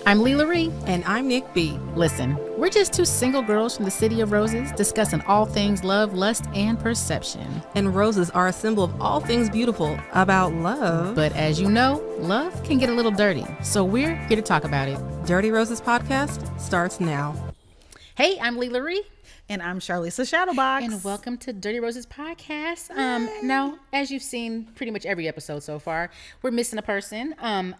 I'm Leigh LaRie. And I'm Nick B. Listen, we're just two single girls from the City of Roses discussing all things love, lust, and perception. And roses are a symbol of all things beautiful about love. But as you know, love can get a little dirty. So we're here to talk about it. Dirty Roses Podcast starts now. Hey, I'm Leigh LaRie. And I'm Charlisa Shadowboxx. And welcome to Dirty Roses Podcast. Now, as you've seen pretty much every episode so far, we're missing a person.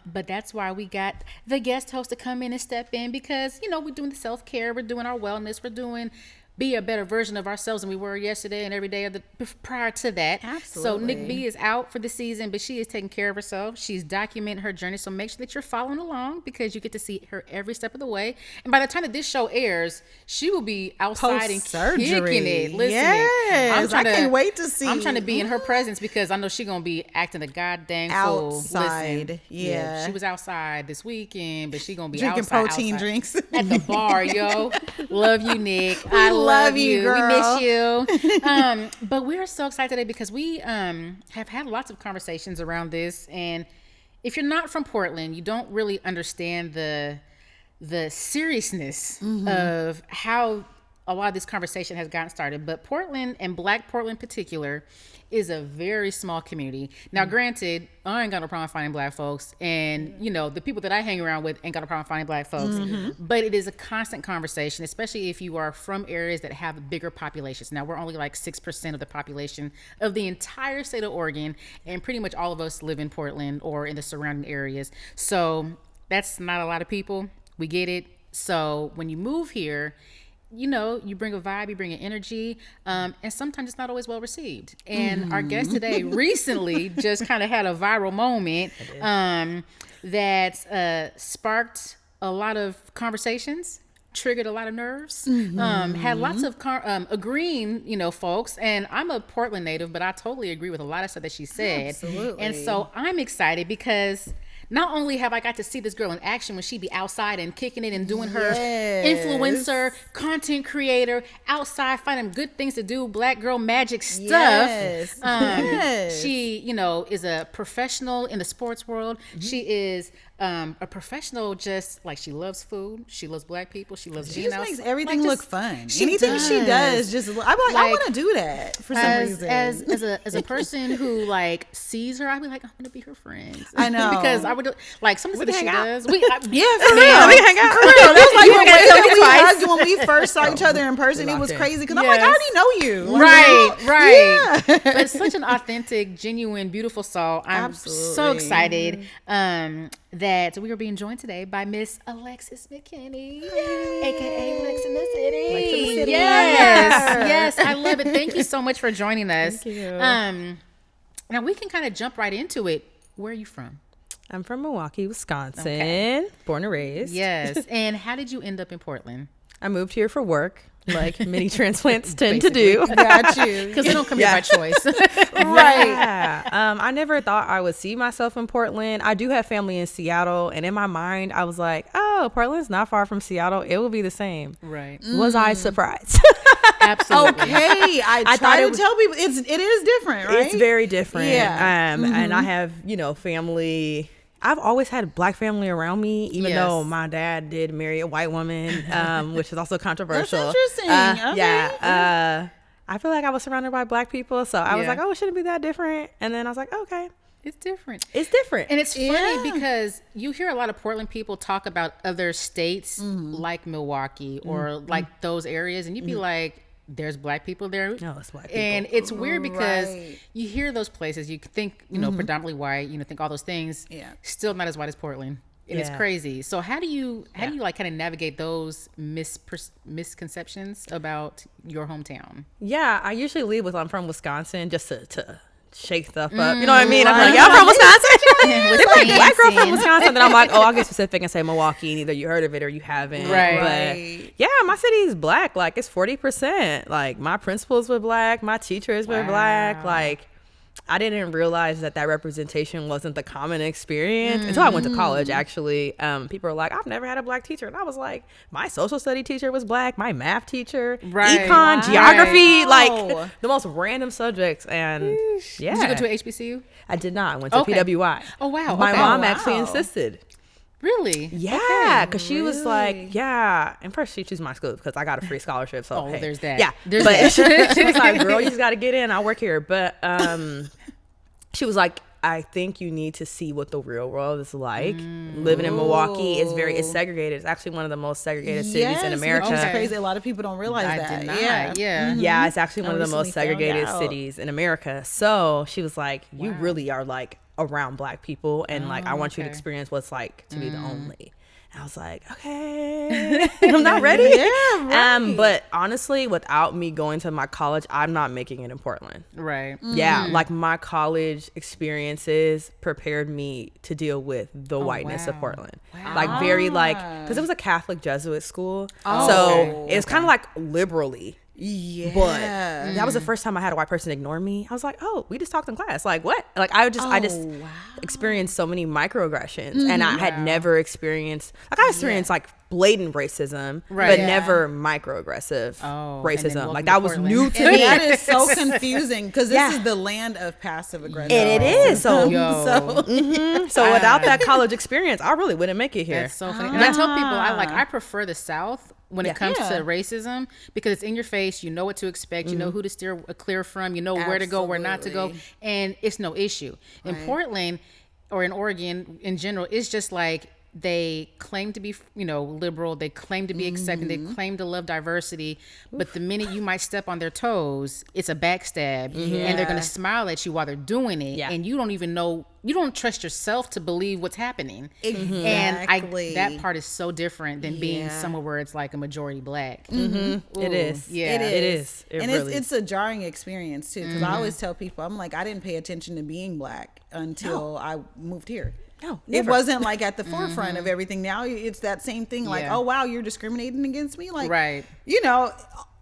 But that's why we got the guest host to come in and step in because, you know, we're doing the self-care, we're doing our wellness, we're doing be a better version of ourselves than we were yesterday and every day of the prior to that. Absolutely. So Nick B is out for the season, but she is taking care of herself. She's documenting her journey. So make sure that you're following along because you get to see her every step of the way. And by the time that this show airs, she will be outside and kicking it. Listen, yes, I can't wait to see. I'm trying to be in her presence because I know she's going to be acting a goddamn fool. Outside. Listen, yeah. She was outside this weekend, but she's going to be drinking outside. Protein drinks. At the bar, yo. Love you, Nick. I love you, girl. We miss you. But we're so excited today because we have had lots of conversations around this. And if you're not from Portland, you don't really understand the seriousness of how a lot of this conversation has gotten started. But Portland, and Black Portland in particular, is a very small community. Now, granted, I ain't got no problem finding Black folks, and you know the people that I hang around with ain't got no problem finding Black folks. But it is a constant conversation, especially if you are from areas that have bigger populations. Now, we're only like 6% of the population of the entire state of Oregon, and pretty much all of us live in Portland or in the surrounding areas. So that's not a lot of people. We get it. So when you move here, you know, you bring a vibe, you bring an energy, and sometimes it's not always well received. And our guest today recently just kind of had a viral moment that sparked a lot of conversations, triggered a lot of nerves, had lots of agreeing, you know, folks. And I'm a Portland native, but I totally agree with a lot of stuff that she said. Absolutely. And so I'm excited because not only have I got to see this girl in action when she be outside and kicking it and doing her influencer, content creator, outside finding good things to do, Black girl magic stuff. She, you know, is a professional in the sports world. She is a professional, just like she loves food. She loves Black people. She loves being outside. She just makes everything look fun. Anything she does, just I'm like, I want to do that for some reason. As a person who like sees her, I'd be like, I want to be her friend. I know, because I would like some of the stuff that she does. Yeah, for real. We hang out. For real. That's like when we first saw each other in person. It was crazy because I'm like, I already know you. Right. Yeah. But it's such an authentic, genuine, beautiful soul. I'm so excited that we are being joined today by Miss Alexis McKinney, aka Lex in the City. Yes, I love it. Thank you so much for joining us. Thank you. Now we can kind of jump right into it. Where are you from? I'm from Milwaukee, Wisconsin, born and raised. Yes. And how did you end up in Portland? I moved here for work, like many transplants tend to do. Got you. Because they don't come here by choice. Right. Yeah. I never thought I would see myself in Portland. I do have family in Seattle, and in my mind, I was like, oh, Portland's not far from Seattle. It will be the same. Right. Was I surprised? Absolutely. Okay. I try to tell people it is different, right? It's very different. Yeah. And I have, you know, family. I've always had Black family around me, even though my dad did marry a white woman, which is also controversial. That's interesting. Okay. Yeah. I feel like I was surrounded by Black people, so I was like, oh, it shouldn't be that different. And then I was like, okay. It's different. It's different. And it's funny because you hear a lot of Portland people talk about other states like Milwaukee or like those areas, and you'd be like, there's Black people there. No, it's Black people. And it's weird because you hear those places, you think, you know, predominantly white, you know, think all those things. Yeah. Still not as white as Portland. And it's crazy. So how do you like kind of navigate those misconceptions about your hometown? Yeah, I usually leave with I'm from Wisconsin just to shake stuff up. You know what I mean? I'm like, y'all from Wisconsin? They're like, Black girl from Wisconsin. Then I'm like, oh, I'll get specific and say Milwaukee, and either you heard of it or you haven't. Right. But yeah, my city is Black. Like, it's 40%. Like, my principals were Black. My teachers were Black. Like, I didn't realize that representation wasn't the common experience until I went to college, actually. People were like, I've never had a Black teacher. And I was like, my social study teacher was Black. My math teacher, econ, geography, like the most random subjects. And Did you go to a HBCU? I did not. I went to PWI. Oh, wow. My mom actually insisted. Really? Yeah, because she was like, and first she chose my school because I got a free scholarship. So hey. There's that. Yeah, there's but that. she was like, girl, you just got to get in. I'll work here. But she was like, I think you need to see what the real world is like. Living in Milwaukee is it's segregated. It's actually one of the most segregated cities in America. Which is crazy. A lot of people don't realize that. Yeah, it's actually one of the most segregated cities in America. So she was like, you really are like around Black people, and like I want you to experience what it's like to be the only. I was like, okay, I'm not ready. But honestly, without me going to my college, I'm not making it in Portland. Right. Yeah, like my college experiences prepared me to deal with the whiteness of Portland. Like very because it was a Catholic Jesuit school. So it's kind of like liberally. Yeah, but that was the first time I had a white person ignore me. I was like, oh, we just talked in class. Like what? Like I just experienced so many microaggressions, and I had never experienced I experienced like blatant racism, but never microaggressive racism. Like that was new to me. That is so confusing because this is the land of passive aggression, and it is. So without that college experience, I really wouldn't make it here. That's so funny. And I tell people I prefer the South when it comes to racism because it's in your face. You know what to expect. You know who to steer clear from. You know where to go, where not to go, and it's no issue. In Portland or in Oregon in general, it's just like they claim to be, liberal. They claim to be accepting. They claim to love diversity. But the minute you might step on their toes, it's a backstab, and they're gonna smile at you while they're doing it, and you don't even know. You don't trust yourself to believe what's happening. Exactly. And that part is so different than being somewhere where it's like a majority Black. It is. Yeah, it is. And really it's a jarring experience too, because I always tell people, I'm like, I didn't pay attention to being Black until I moved here. No, never. It wasn't like at the forefront of everything. Now it's that same thing. Like, oh wow, you're discriminating against me. Like,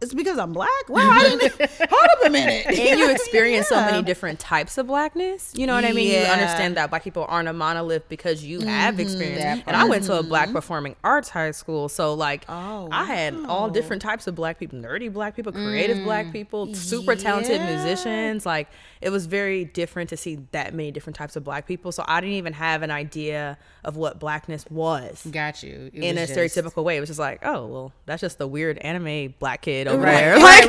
it's because I'm Black. Wow, I didn't. Hold up a minute. And you experience so many different types of Blackness. You know what I mean? You understand that Black people aren't a monolith because you have experience. And I went to a Black performing arts high school, so like I had all different types of Black people: nerdy Black people, creative Black people, super talented musicians. Like it was very different to see that many different types of Black people. So I didn't even have an idea of what Blackness was. Got you. In a stereotypical way. It was just like, oh well, that's just the weird anime Black kid over there. Right.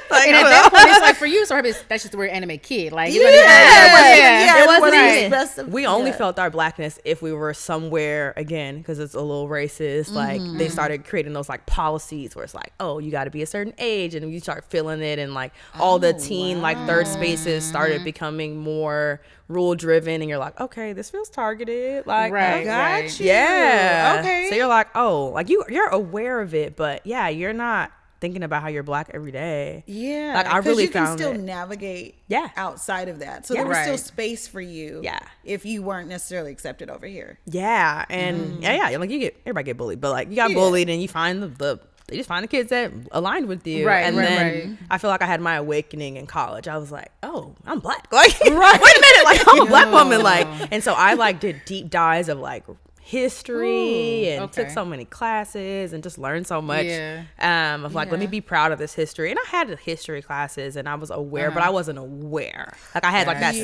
Like, and at that point, it's like for you, so that's just the weird anime kid. Like, it wasn't even. We only felt our Blackness if we were somewhere again, because it's a little racist. Like they started creating those like policies where it's like, oh, you got to be a certain age, and you start feeling it, and like all the teen like third spaces started becoming more rule driven, and you're like, okay, this feels targeted. Like, I got you. Yeah. Okay. So you're like, oh, like you're aware of it, but you're not thinking about how you're Black every day. Yeah. Like I really found you can still navigate outside of that. So there was still space for you if you weren't necessarily accepted over here. Yeah. And like everybody get bullied, but like you got bullied and you find they just find the kids that aligned with you. Right. And then I feel like I had my awakening in college. I was like, oh, I'm Black. Like wait a minute, like I'm a Black woman. Like, and so I like did deep dives of like history and took so many classes and just learned so much of like let me be proud of this history. And I had history classes and I was aware, but I wasn't aware. Like I had like that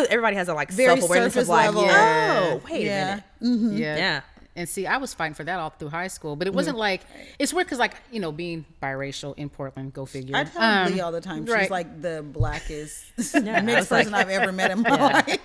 everybody has a like self-awareness of like oh wait a minute. And see, I was fighting for that all through high school, but it wasn't like, it's weird because like, being biracial in Portland, go figure. I tell Lee all the time, she's like the blackest mixed person I've ever met in my life.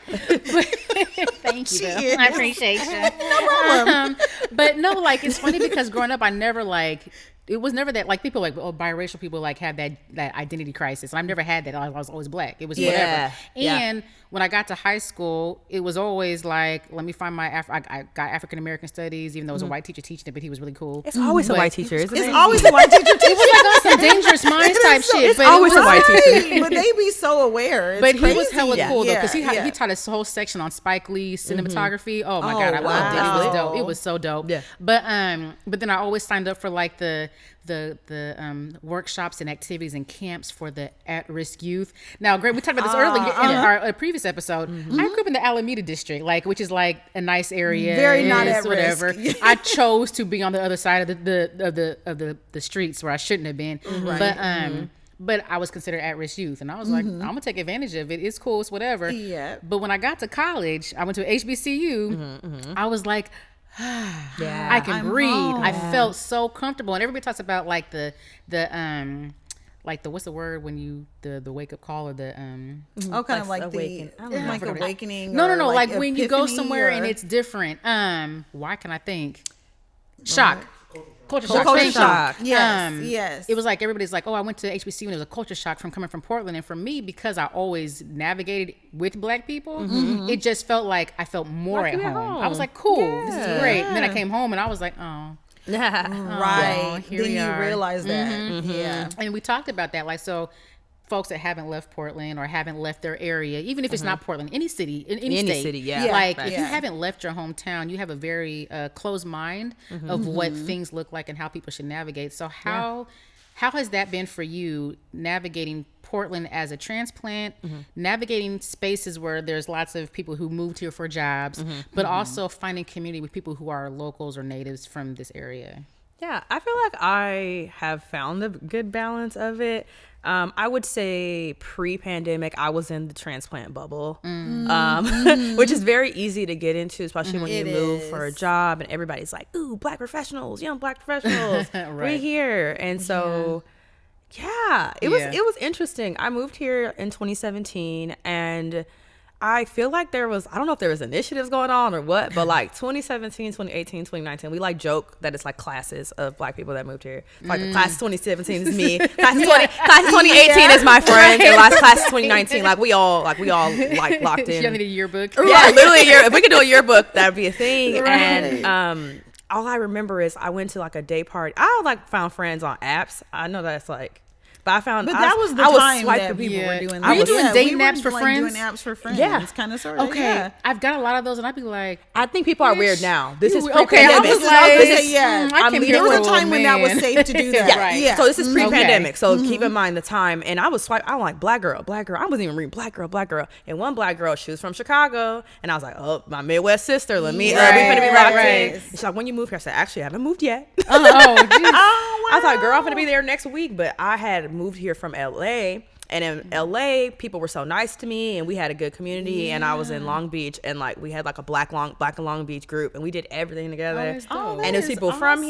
Thank you. I appreciate you. No problem. But no, like, it's funny because growing up, I never like, it was never that, like, people like, oh, biracial people like have that identity crisis. And I've never had that. I was always Black. It was whatever. And when I got to high school, it was always like, let me find my, I got African-American studies, even though it was a white teacher teaching it, but he was really cool. It's always a white teacher, isn't it? It's always a white teacher teaching. It was like on some Dangerous Minds type shit. It's always a white teacher. But they be so aware. It's but he crazy. was hella cool though, because he taught us whole section on Spike Lee's cinematography. Oh my God, I loved it. It was dope. It was so dope. Yeah. But then I always signed up for like the workshops and activities and camps for the at-risk youth. Now, great, we talked about this earlier in our previous episode. I grew up in the Alameda district, like, which is like a nice area, very not at whatever. risk. I chose to be on the other side of the streets where I shouldn't have been. but I was considered at-risk youth. And I was like, I'm going to take advantage of it. It's cool. It's whatever. Yeah. But when I got to college, I went to HBCU. I was like, I can breathe. Home. I felt so comfortable. And everybody talks about like the what's the word when you the wake up call or the kind of like awakening. Like awakening. No, like when you go somewhere and it's different. Why can I think? Shock. Culture shock. Yes. It was like everybody's like, oh, I went to HBCU and it was a culture shock from coming from Portland. And for me, because I always navigated with Black people, it just felt like I felt more at home. I was like, cool, this is great. And then I came home and I was like, oh. Right. Then you realize that. Yeah. And we talked about that. Like, so folks that haven't left Portland or haven't left their area, even if it's not Portland, any city, in any state, like if you haven't left your hometown, you have a very closed mind of what things look like and how people should navigate. So how has that been for you, navigating Portland as a transplant, navigating spaces where there's lots of people who moved here for jobs, but also finding community with people who are locals or natives from this area? Yeah, I feel like I have found a good balance of it. I would say pre-pandemic, I was in the transplant bubble, which is very easy to get into, especially when you move for a job and everybody's like, ooh, Black professionals, young Black professionals, we're here. And so, it was interesting. I moved here in 2017 and I feel like I don't know if there was initiatives going on or what, but like 2017, 2018, 2019, we like joke that it's like classes of Black people that moved here. Like the class of 2017 is me, class of 2018 is my friends, and last class of 2019, like we all like locked in. You need a yearbook. Yeah, literally if we could do a yearbook, that'd be a thing. And all I remember is I went to like a day party. I like found friends on apps. I know that's like. But that was the time that people were doing that. Were you doing dating apps for friends? Doing apps for friends. Yeah. It's kind of sort of. Okay. Yeah. I've got a lot of those and I'd be like. I think people are weird now. This is pre-pandemic. There was a time when that was safe to do that. Yeah. So this is pre-pandemic. So keep in mind the time. And I was like, black girl. I wasn't even reading black girl. And one Black girl, she was from Chicago. And I was like, oh, my Midwest sister. Let me, we finna be locked in. She's like, when you move here? I said, actually, I haven't moved yet. I was like, girl, I'm gonna be there next week. But I had moved here from LA, and in LA people were so nice to me and we had a good community, and I was in Long Beach and like we had like a Black and Long Beach group and we did everything together. And there's people from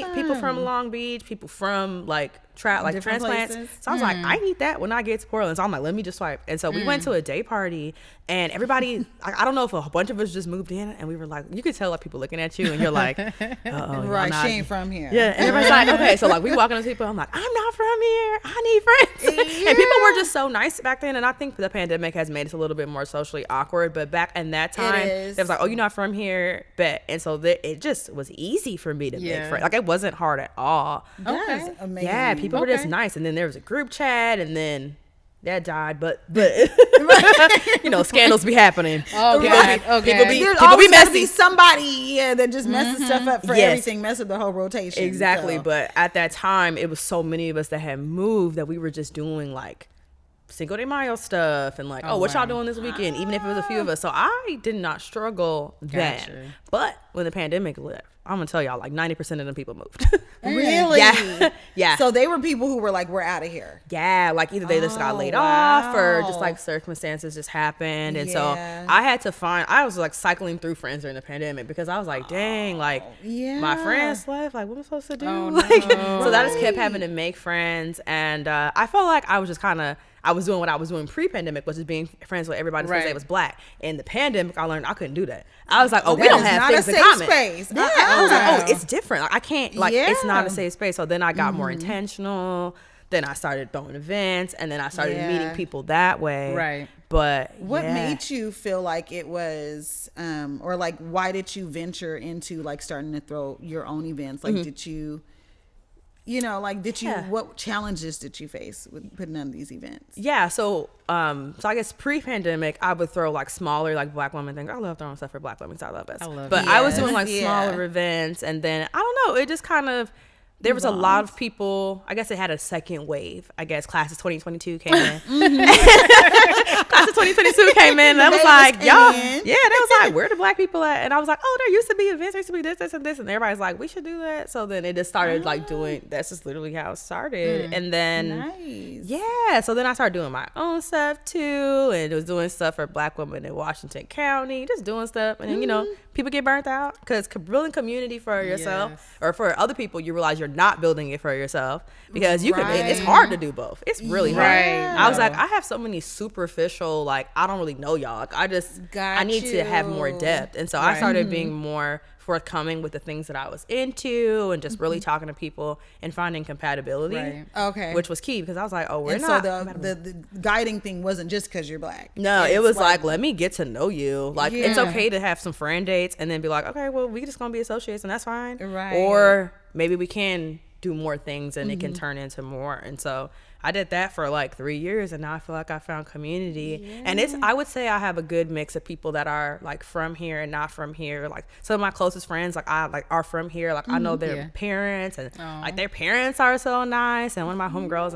Long Beach, people from like Transplants. So I was like, I need that when I get to Portland. So I'm like, let me just swipe. And so we went to a day party and everybody, I don't know if a bunch of us just moved in and we were like, you could tell like people looking at you and you're like, right, she ain't from here. Yeah, and everybody's like, okay. So like we walking up to people, I'm like, I'm not from here, I need friends. And people were just so nice back then. And I think the pandemic has made us a little bit more socially awkward, but back in that time, it was like, oh, you're not from here, bet. And so it just was easy for me to make friends. Like it wasn't hard at all. That's amazing. Yeah, people were just nice. And then there was a group chat and then that died, but you know, scandals be happening. People be messy. Somebody that just messes stuff up for everything, mess up the whole rotation. Exactly. So. But at that time it was so many of us that had moved that we were just doing like Cinco de Mayo stuff and like, what y'all doing this weekend, even if it was a few of us. So I did not struggle then. But when the pandemic left, I'm gonna tell y'all, like 90% of them people moved. Really? Yeah. So they were people who were like, we're out of here. Yeah, like either they just got laid off or just like circumstances just happened. And so I had to I was like cycling through friends during the pandemic because I was like, dang, like my friends left, like what am I supposed to do? So I just kept having to make friends. And I felt like I was just I was doing what I was doing pre-pandemic, which is being friends with everybody because they was Black. In the pandemic, I learned I couldn't do that. I was like, we don't have things in common. Space. I was like, it's different. Like, I can't, it's not a safe space. So then I got more intentional. Then I started throwing events, and then I started meeting people that way. Right. But what made you feel like it was, or like, why did you venture into like starting to throw your own events? Like, did you... what challenges did you face with putting on these events? Yeah, so I guess pre-pandemic, I would throw like smaller like Black women things. I love throwing stuff for Black women, so I love it. But I was doing like smaller events, and then I don't know, it just kind of, there was a lot of people. I guess it had a second wave. I guess classes 2022 came in. Class of 2022 came in, and I was like, y'all, they was like, where the black people at? And I was like, oh, there used to be events, there used to be this, and this, and everybody's like, we should do that. So then it just started like doing. That's just literally how it started, and then so then I started doing my own stuff too, and it was doing stuff for Black women in Washington County, just doing stuff, and then, you know, people get burnt out because building community for yourself or for other people, you realize you're not building it for yourself because you can. It's hard to do both. It's really hard. I was like, I have so many superficial, like, I don't really know y'all. Like, I need to have more depth, and so I started being more forthcoming with the things that I was into and just really talking to people and finding compatibility. Which was key because I was like, oh, we're not. So the guiding thing wasn't just because you're Black. No, it was like, let me get to know you. Like, it's okay to have some friend dates and then be like, okay, well, we just gonna be associates and that's fine. Or maybe we can do more things and it can turn into more. And so I did that for like 3 years, and now I feel like I found community. And I would say I have a good mix of people that are like from here and not from here. Like some of my closest friends, are from here. Like I know their parents, and like their parents are so nice. And one of my homegirls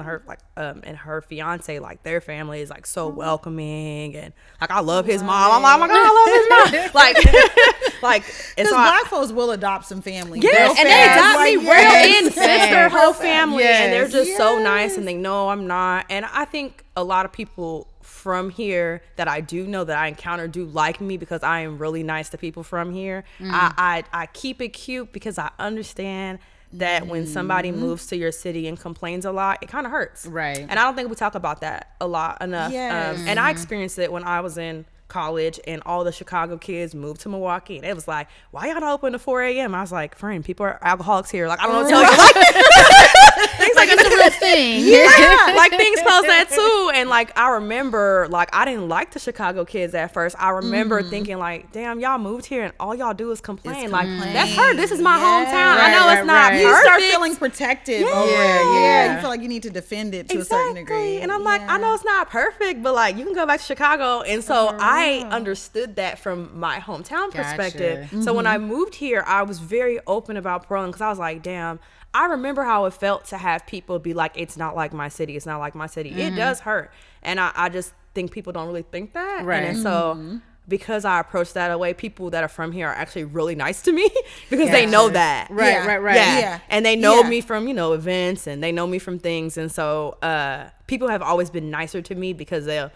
and her fiance, like their family is like so welcoming, and like I love his mom. I'm like, oh my God, I love his mom. like, because so Black folks will adopt some family. Yes, and they adopt me real in sister, whole family, and they're just so nice, and they know I'm not. And I think a lot of people from here that I do know that I encounter do like me because I am really nice to people from here. I keep it cute because I understand that when somebody moves to your city and complains a lot, it kind of hurts. And I don't think we talk about that a lot enough. And I experienced it when I was in college and all the Chicago kids moved to Milwaukee, and it was like, why y'all not open at 4 a.m.? I was like, friend, people are alcoholics here. Like, I don't know what to tell you. Like, things like it's a real thing. Like things close that too. And like I remember, like I didn't like the Chicago kids at first. I remember thinking like, damn, y'all moved here and all y'all do is complain. Like that's her. This is my hometown. I know it's not perfect. You start feeling protective over it. You feel like you need to defend it to a certain degree. And I'm like, I know it's not perfect, but like you can go back to Chicago. And so I understood that from my hometown perspective. So when I moved here, I was very open about Portland because I was like, damn, I remember how it felt to have people be like, it's not like my city. It's not like my city. It does hurt. And I just think people don't really think that. And so because I approach that way, people that are from here are actually really nice to me because they know that. And they know me from, you know, events, and they know me from things. And so people have always been nicer to me because they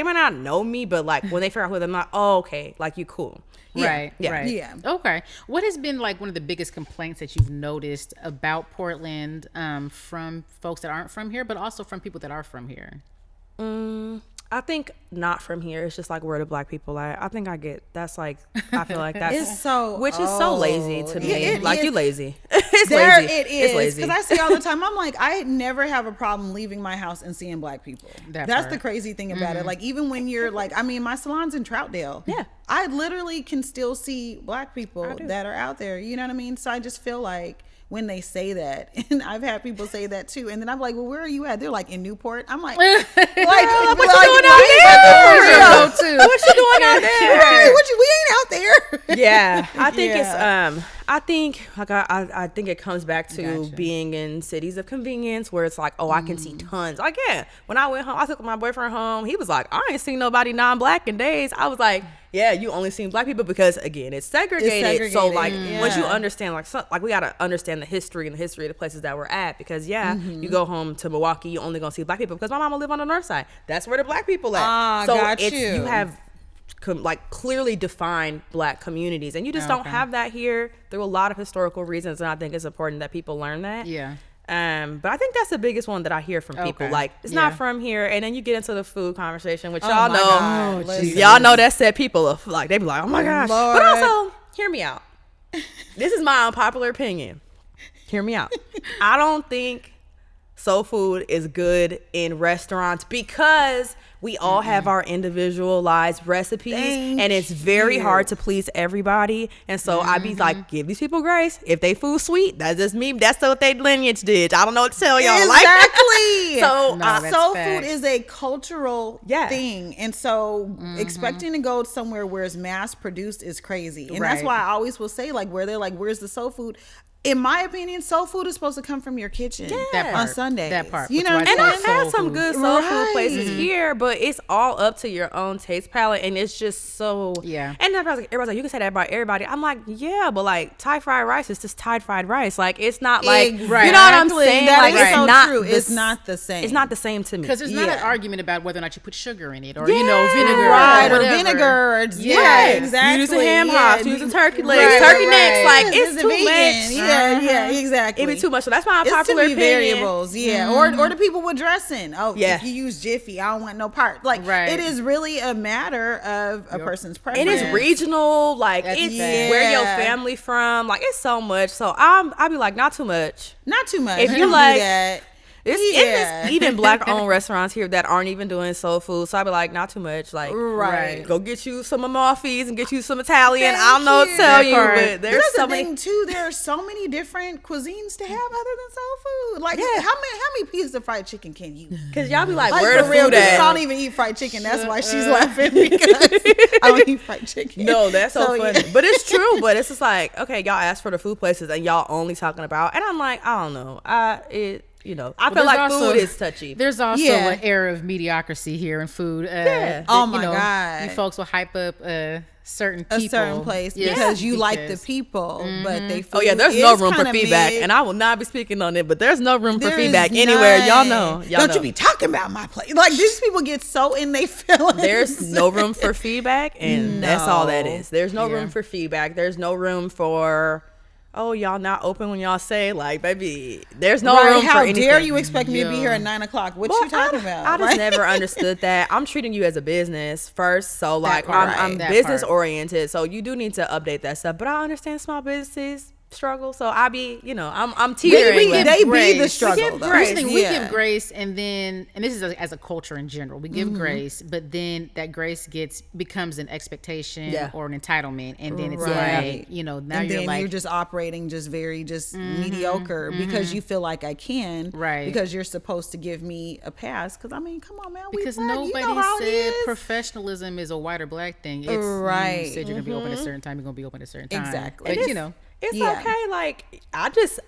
might not know me, but like when they figure out who I'm like, oh, okay, like you cool. Okay. What has been like one of the biggest complaints that you've noticed about Portland from folks that aren't from here, but also from people that are from here? I think not from here. It's just like where the Black people at. I think I feel like that's it's so, which is so lazy to me. Like you lazy. It's lazy. It is. It's lazy. Because I see all the time, I'm like, I never have a problem leaving my house and seeing Black people. That's the crazy thing about it. Like even when you're like, I mean, my salon's in Troutdale. I literally can still see Black people that are out there. You know what I mean? So I just feel like when they say that, and I've had people say that too, and then I'm like, well, where are you at? They're like in Newport. I'm like, what you doing out there? What you doing out there? We ain't out there. Yeah, I think it's I think it comes back to being in cities of convenience where it's like, oh, I can see tons. Like, when I went home, I took my boyfriend home. He was like, I ain't seen nobody non-Black in days. I was like, yeah, you only seen Black people because again, it's segregated. So like, once you understand, like we gotta understand the history and the history of the places that we're at because you go home to Milwaukee, you only gonna see Black people because my mama live on the north side. That's where the Black people at. So you have like clearly defined Black communities, and you just don't have that here through a lot of historical reasons, and I think it's important that people learn that. But I think that's the biggest one that I hear from people. Like, it's not from here, and then you get into the food conversation, which y'all know. Y'all know that set people like, they be like, oh my gosh. Lord. But also, hear me out. This is my unpopular opinion. Hear me out. I don't think soul food is good in restaurants because we all have our individualized recipes, and it's very hard to please everybody. And so I be like, give these people grace. If they food sweet, that's just me. That's what they lineage did. I don't know what to tell y'all. Exactly. So soul food is a cultural thing, and so expecting to go somewhere where it's mass produced is crazy. And that's why I always will say, like, where they're like, where's the soul food? in my opinion, soul food is supposed to come from your kitchen on Sundays. That part. You know what I'm saying? And I've had some food. good soul food places here, but it's all up to your own taste palette, and it's just so... Yeah. And everybody's like, you can say that about everybody. I'm like, yeah, but like Thai fried rice is just Thai fried rice. Like, it's not like... Exactly. You know what I'm saying? That like, is it's so not true. It's not the same. It's not the same to me. Because there's not an argument about whether or not you put sugar in it or, vinegar or whatever. vinegar. Exactly. You using ham hocks, using turkey legs, turkey necks. Like, it's too much. Yeah, exactly. It'd be too much. So that's my unpopular It's too many opinion. variables. Yeah. Or the people with dressing. Oh, if you use Jiffy, I don't want no part. Like, it is really a matter of a person's preference. It is regional. Like, it's where your family from. Like, it's so much. So I'll be like, not too much. Not too much. If you don't like do that. It's even black-owned restaurants here that aren't even doing soul food. So I'd be like, not too much. Like, go get you some Amalfi's and get you some Italian. I don't know what to tell you, but there's so many. Thing too. There are so many different cuisines to have other than soul food. Like, how many pieces of fried chicken can you? Because y'all be like, where the for real, food at? I don't even eat fried chicken. That's why she's laughing, because I don't eat fried chicken. No, that's so funny. But it's true. But it's just like, okay, y'all asked for the food places and y'all only talking about, and I'm like, I don't know. You know, I feel like food is touchy. There's also an era of mediocrity here in food. Oh my God. You folks will hype up certain people. A certain place because you like the people, but they food there's no room for feedback, and I will not be speaking on it, but there's no room for feedback anywhere. Y'all know. Don't you be talking about my place. Like, these people get so in they feelings. There's no room for feedback, and that's all that is. There's no room for feedback. There's no room for... Oh, y'all not open when y'all say, like, baby, there's no room for anything. How dare you expect me to be here at 9 o'clock? What you talking about? I just never understood that. I'm treating you as a business first. So, like, I'm business oriented. So you do need to update that stuff. But I understand small businesses struggle. So I be, I'm teetering. They be the struggle. We give grace, and this is as a culture in general. We give grace, but then that grace becomes an expectation or an entitlement, and then it's like, now and you're like, you're just operating very mediocre because you feel like I can, because you're supposed to give me a pass. Because I mean, come on, man, because nobody said professionalism is a white or black thing. It's you said you're gonna be open at a certain time, you're gonna be open at a certain time. Exactly. But it's okay. Like, I just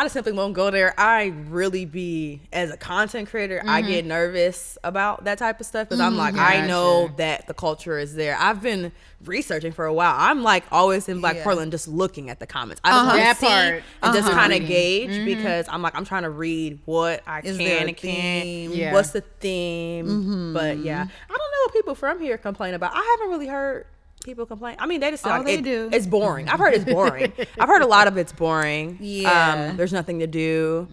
simply won't go there. I really be, as a content creator, I get nervous about that type of stuff because I'm like, I know that the culture is there. I've been researching for a while. I'm like always in Black Portland just looking at the comments. I just want to see and just kind of gauge because I'm like, I'm trying to read what I can and can't. What's the theme? But I don't know what people from here complain about. I haven't really heard people complain. I mean, they just say do. It's boring. I've heard it's boring. I've heard a lot of it's boring. There's nothing to do.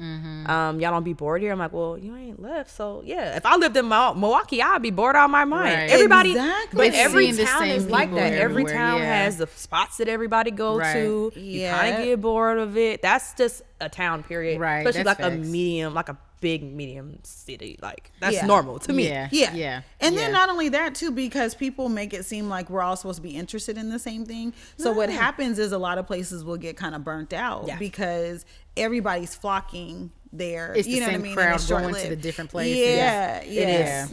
Y'all don't be bored here. I'm like, well, you ain't left, so if I lived in Milwaukee, I'd be bored out of my mind. Everybody, but every town is like that. Every town has the spots that everybody go to. You kind of get bored of it. That's just a town, period. Right. Especially like a medium, like a big medium city, like that's normal to me. And then not only that too, because people make it seem like we're all supposed to be interested in the same thing. So what happens is a lot of places will get kind of burnt out because everybody's flocking there. It's the same crowd going to the different places. It is.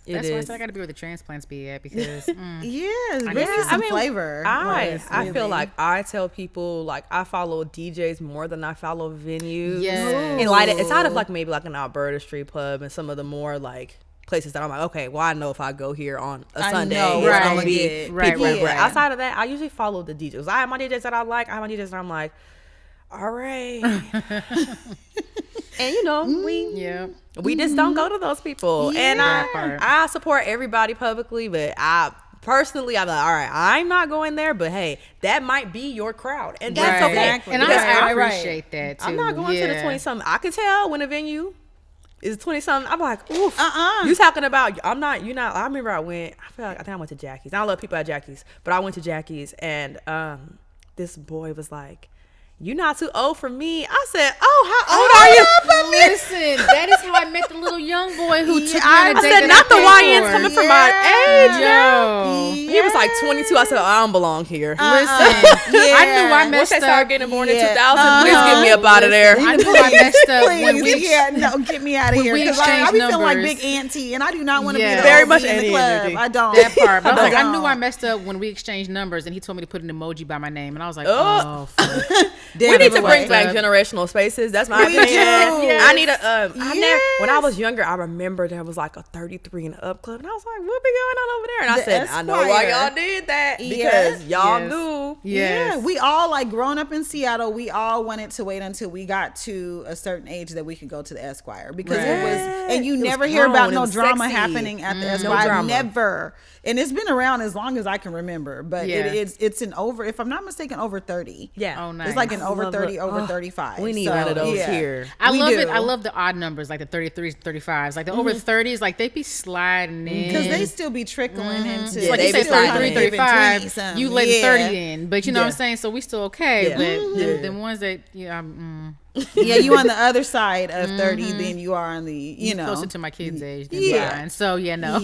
That's why I said I got to be where the transplants be at, because some flavor. I feel like I tell people, like, I follow DJs more than I follow venues. And like, it's out of like maybe like an Alberta street club and some of the more like places that I'm like, okay, well, I know if I go here on a Sunday, it's gonna be people. But outside of that, I usually follow the DJs. I have my DJs that I like. I have my DJs that I'm like, all right. And we just don't go to those people. And I support everybody publicly, but personally, I'm like, all right, I'm not going there, but hey, that might be your crowd, and that's okay. And I appreciate that too. I'm not going to the 20-something. I can tell when a venue is 20-something. I'm like, oof. You talking about? I'm not. You're not. I remember I think I went to Jackie's. I love people at Jackie's, but I went to Jackie's, and this boy was like, "You're not too old for me." I said, "Oh, how old are you?" Listen, that is how I met the little young boy who took me on a date. I said, "Not the YNs coming from my age." He was like 22. I said, "I don't belong here." Listen, I knew I messed up. Once they started getting born in 2000, please get me up out of there. I knew I messed up when we get me out of here. Because I be feeling like big auntie, and I do not want to be very much in the club. I don't. That part. But I knew I messed up when we exchanged numbers, and he told me to put an emoji by my name, and I was like, oh. We need to bring back generational spaces. That's my opinion. Yes. I need a. When I was younger, I remember there was like a 33 and up club, and I was like, "What be going on over there?" And I said, Esquire. "I know why y'all did that because y'all knew." Yeah, we all like growing up in Seattle. We all wanted to wait until we got to a certain age that we could go to the Esquire because it was, and you never hear about no drama happening at the Esquire. Never. And it's been around as long as I can remember, but it's an over, if I'm not mistaken, over 30. Yeah. Oh, nice. It's like an over 30, over 35. We need one of those here. I love it. I love the odd numbers, like the 33s, 35s. Like the over 30s, like they be sliding in. Because they still be trickling into. Like you say 33, 35, you let 30 in. But you know what I'm saying? So we still okay. But the ones that, yeah, you on the other side of 30 than you are on the, you know. Closer to my kids' age than mine. So, no.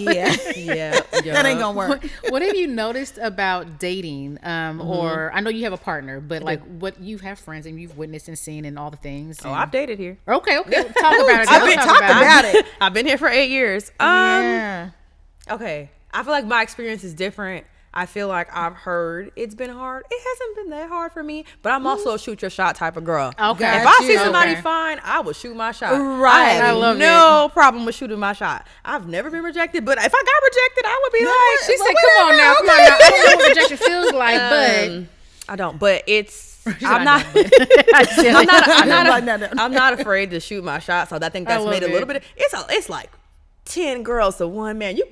That ain't gonna work. What have you noticed about dating? Or I know you have a partner, but like what you have friends and you've witnessed and seen and all the things. Oh, I've dated here. Okay. Talk about it. Talk about it. I've been here for 8 years. Okay. I feel like my experience is different. I feel like I've heard it's been hard. It hasn't been that hard for me, but I'm also a shoot your shot type of girl. Okay. If I see somebody fine, I will shoot my shot. Right. I have no problem with shooting my shot. I've never been rejected, but if I got rejected, I would be like, she said, come on now. I don't know what rejection feels like, but I don't. But it's I'm not afraid to shoot my shot. So I think that's made a little bit. It's like 10 girls to one man. You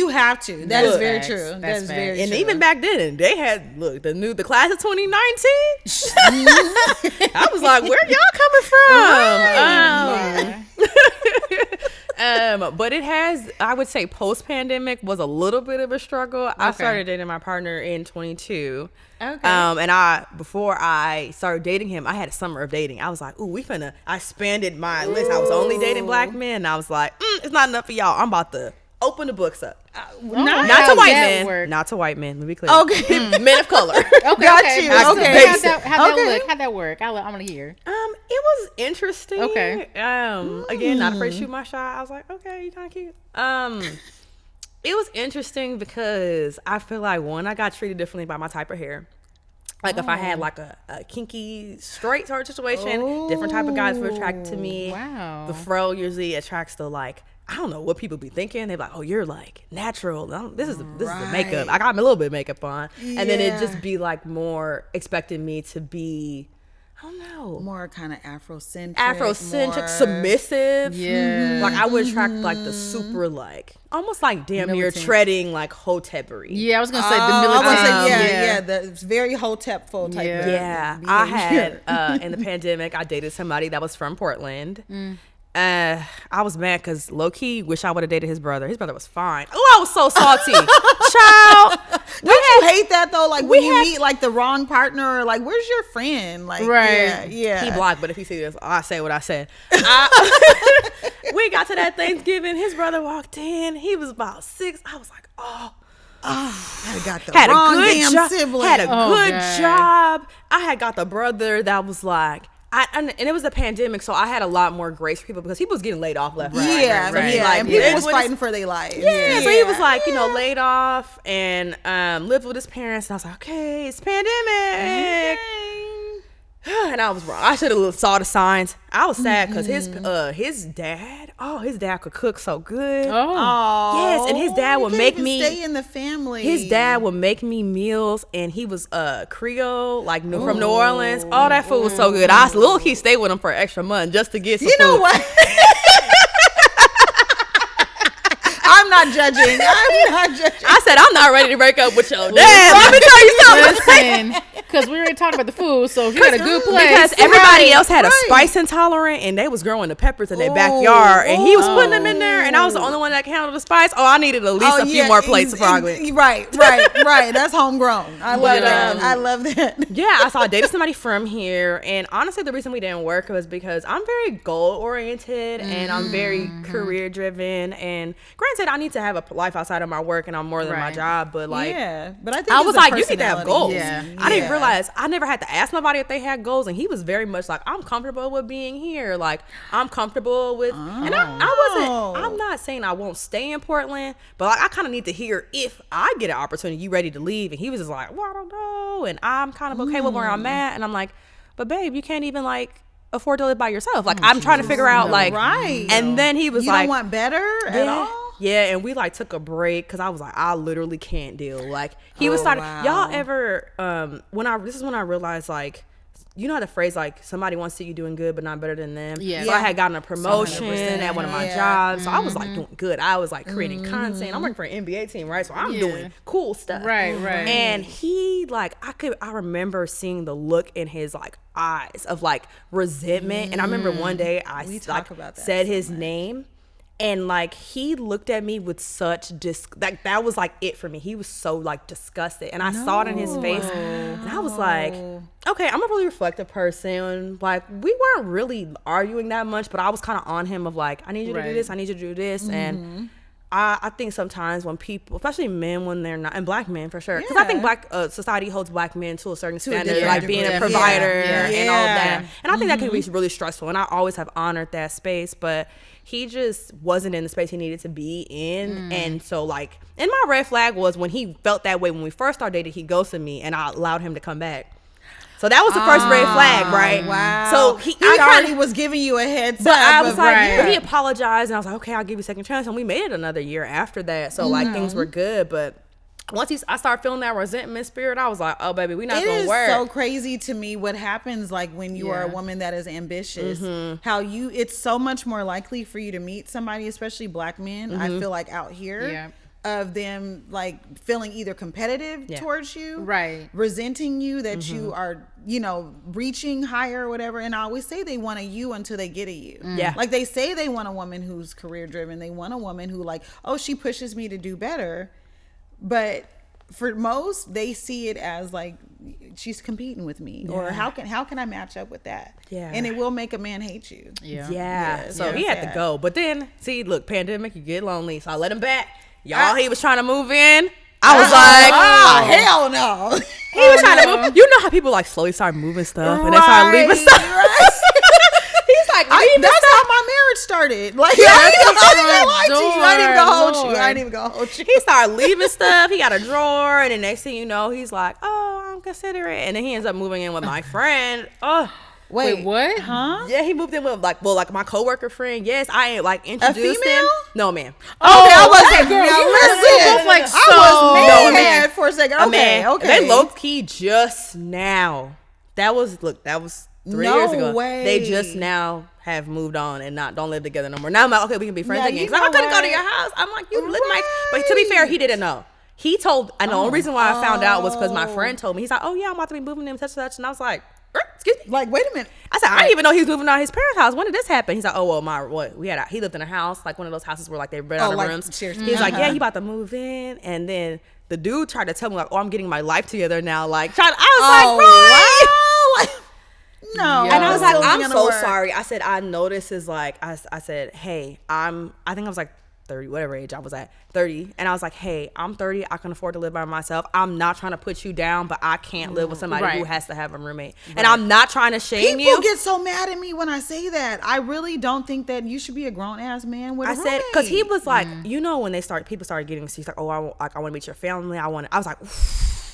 have to. That is very true. That is very true. And even back then, they had the class of 2019. I was like, where y'all coming from? But it has, I would say, post-pandemic was a little bit of a struggle. I started dating my partner in 22. Okay. And before I started dating him, I had a summer of dating. I was like, ooh, I expanded my list. I was only dating black men. And I was like, it's not enough for y'all. I'm about to open the books up. Not to white men. Not to white men. Let me be clear. Okay. Men of color. Okay. Got you. Okay. How'd that work? I want to hear. It was interesting. Okay. Again, not afraid to shoot my shot. I was like, okay, you kind of cute. It was interesting because I feel like, one, I got treated differently by my type of hair. Like if I had like a kinky straight sort of situation, different type of guys were attracted to me. Wow. The fro usually attracts the like, I don't know what people be thinking. They're like, oh, you're like natural. This is the makeup. I got a little bit of makeup on. Yeah. And then it just be like more expecting me to be, I don't know. More kind of Afrocentric. More submissive. Yeah. Like I would attract like the super like, almost like damn near treading like Hotep-ery. Yeah, I was going to say the militant. The very Hotep-ful type of behavior. I had, in the pandemic, I dated somebody that was from Portland. I was mad because low-key wish I would have dated his brother. His brother was fine. Oh, I was so salty. Child. Don't you hate that though? Like when you meet like the wrong partner, or like where's your friend? Like right. Yeah. He blocked, but if he sees this, I say what I said. We got to that Thanksgiving. His brother walked in. He was about 6. I was like, I got the wrong damn sibling. Had a good job. I had got the brother that was like, and it was a pandemic, so I had a lot more grace for people because people was getting laid off left, right. Yeah. Like, and people was fighting for their lives. Yeah, so he was like, laid off and lived with his parents. And I was like, okay, it's pandemic. And I was wrong. I should have saw the signs. I was sad because his dad could cook so good. Yes, and his dad would make me stay in the family. His dad would make me meals, and he was Creole, like from New Orleans. All that food was so good. I little key stayed with him for an extra month just to get some food. You know what? I'm not judging. I said I'm not ready to break up with your dad. Let me tell you something. Because we already talked about the food, so if you had a good place. Because everybody else had a spice intolerant, and they was growing the peppers in their backyard, and he was putting them in there, and I was the only one that could handle the spice. I needed at least a few more plates of froglet. Right. That's homegrown. I love that. I love that. Yeah, I dated somebody from here, and honestly, the reason we didn't work was because I'm very goal oriented, and I'm very career driven, and granted, I need to have a life outside of my work, and I'm more than my job, but like, but I think I was like, you need to have goals. I didn't realize I never had to ask nobody if they had goals, and he was very much like, I'm comfortable with being here, like I'm comfortable with, and I'm not saying I won't stay in Portland, but like, I kind of need to hear if I get an opportunity, you ready to leave? And he was just like, well, I don't know, and I'm kind of okay with where I'm at, and I'm like, but babe, you can't even like afford to live by yourself. Like, I'm trying to figure out like, right. And then he was you like, don't want better at all? Yeah, and we like took a break because I was like, I literally can't deal. Like, he was starting. Wow. Y'all ever? This is when I realized, like, you know how the phrase like somebody wants to see you doing good but not better than them. Yeah. So I had gotten a promotion at one of my jobs, so I was like doing good. I was like creating content. I'm working for an NBA team, right? So I'm doing cool stuff. Right. And he like I remember seeing the look in his like eyes of like resentment. And I remember one day I said his name. And like he looked at me with such that was like it for me. He was so like disgusted, and I saw it in his face, and I was like, okay, I'm a really reflective person. Like, we weren't really arguing that much, but I was kind of on him of like, I need you to do this, I need you to do this, and I think sometimes when people, especially men, when they're not, and black men for sure, because I think black society holds black men to a certain standard, like being a provider and all that, and I think that can be really stressful, and I always have honored that space, but he just wasn't in the space he needed to be in. And so like, and my red flag was when he felt that way when we first started dating, he ghosted me and I allowed him to come back. So that was the first red flag, right? Wow. So he already was giving you a heads up. But I was like, but he apologized and I was like, okay, I'll give you a second chance. And we made it another year after that. So like things were good, but once I started feeling that resentment spirit, I was like, oh, baby, we're not going to work. It is so crazy to me what happens like when you are a woman that is ambitious. How it's so much more likely for you to meet somebody, especially black men, I feel like out here, of them like feeling either competitive towards you, resenting you, that you are, you know, reaching higher or whatever. And I always say they want a you until they get a you. Like they say they want a woman who's career driven. They want a woman who like, oh, she pushes me to do better. But for most, they see it as like she's competing with me, or how can I match up with that? And it will make a man hate you. So he had to go, but then see, look, pandemic, you get lonely, so I let him back. Y'all, he was trying to move in. I was like, oh hell no. He was trying to move. You know how people like slowly start moving stuff and they start leaving stuff. He's like, that's how my marriage started. Like, I ain't even gonna hold you. He started leaving stuff. He got a drawer, and the next thing you know, he's like, oh, I'm considerate. And then he ends up moving in with my friend. Oh, wait, what? Huh? Yeah, he moved in with like my coworker friend. Yes, I ain't like introduced him. No, man. Oh, I was girl. I was mad for a second. Okay. They low key just now. That was 3 years ago. Way. They just now have moved on and don't live together no more. Now I'm like, okay, we can be friends again. Like, I couldn't go to your house. I'm like, you live nice. But to be fair, he didn't know. He told, and the only reason why I found out was because my friend told me. He's like, oh yeah, I'm about to be moving in such and such. And I was like, excuse me. Like, wait a minute. I said, I didn't even know he was moving out of his parents' house. When did this happen? He's like, oh, well, he lived in a house, like one of those houses where like they rent out the rooms. He's like, yeah, he about to move in. And then the dude tried to tell me like, oh, I'm getting my life together now. Like, I was like, right. No. And I was like, I'm so sorry. I said, I noticed is like, I said, hey, I think I was like 30, whatever age I was at, 30. And I was like, hey, I'm 30. I can afford to live by myself. I'm not trying to put you down, but I can't live with somebody who has to have a roommate. And I'm not trying to shame you. People get so mad at me when I say that. I really don't think that you should be a grown ass man with a roommate. I said, because he was like, you know, when people started getting, he's like, oh, I want to meet your family. I was like,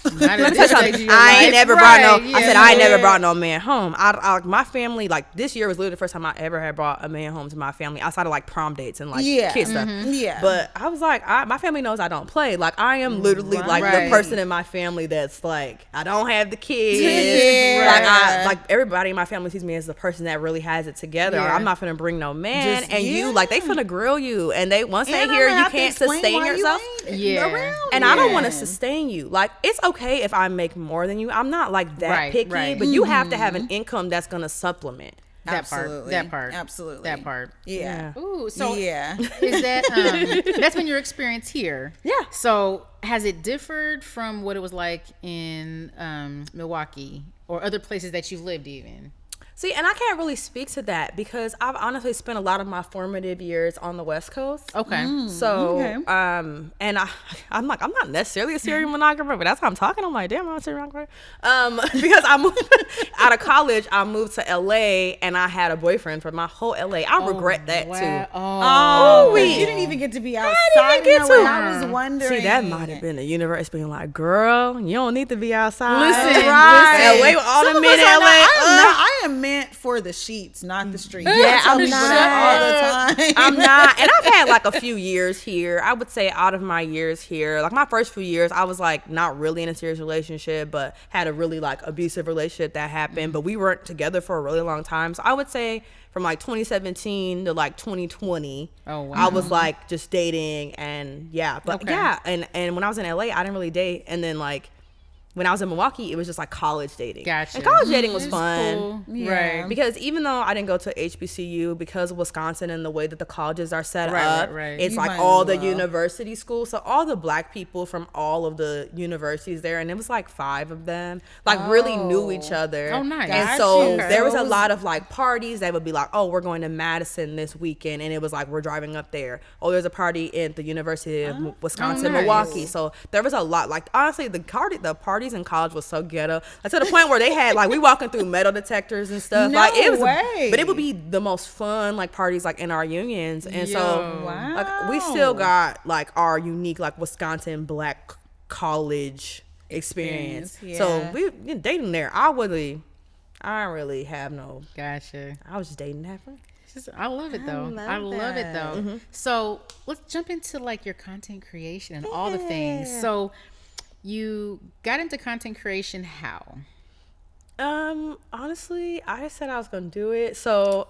I ain't never brought no man home. I my family, like this year was literally the first time I ever had brought a man home to my family outside of like prom dates and like kid stuff. But I was like, my family knows I don't play. Like I am literally like the person in my family that's like, I don't have the kids. Like everybody in my family sees me as the person that really has it together. I'm not finna bring no man. You like they finna grill you, and once they hear you can't sustain yourself. And I don't want to sustain you. Like it's okay if I make more than you. I'm not like that picky, but you have to have an income that's gonna supplement that part. Yeah. Ooh. So is that that's been your experience here? Yeah. So has it differed from what it was like in Milwaukee or other places that you've lived even? See, and I can't really speak to that because I've honestly spent a lot of my formative years on the West Coast. Okay. And I'm not necessarily a serial monogamy, but that's how I'm talking. I'm like, damn, I'm a serial monogamy. Because I moved out of college, I moved to LA and I had a boyfriend for my whole LA. I regret that too. Oh, you didn't even get to be outside. I didn't even get to. I was wondering. See, that might have been the universe being like, girl, you don't need to be outside. Listen, LA with all the men in LA. I am meant for the sheets, not the streets. Yeah, I'm not all the time. I'm not. And I've had like a few years here. I would say out of my years here, like my first few years, I was like not really in a serious relationship, but had a really like abusive relationship that happened. But we weren't together for a really long time. So I would say from like 2017 to like 2020, I was like just dating and and when I was in LA, I didn't really date. And then like when I was in Milwaukee, it was just like college dating. Gotcha. And college dating was fun. Cool. Yeah. Right. Because even though I didn't go to HBCU, because of Wisconsin and the way that the colleges are set up, it's You like might all as the well. university schools. So all the black people from all of the universities there, and it was like 5 of them, like really knew each other. Oh, nice. And Got so you. there was So a it was- lot of like parties that would be like, oh, we're going to Madison this weekend. And it was like, we're driving up there. Oh, there's a party at the University of Wisconsin, nice. Milwaukee. So there was a lot. Like honestly, the parties in college was so ghetto. Like, to the point where they had like we walking through metal detectors and stuff. No like it was, way. but it would be the most fun like parties like in our unions. And so Wow. like we still got like our unique like Wisconsin black college experience. Yeah. So we dating there. I don't really have no. Gotcha. I was just dating that for. I love it though. I love it though. So let's jump into like your content creation and all the things. So you got into content creation how? Honestly, I said I was gonna do it. So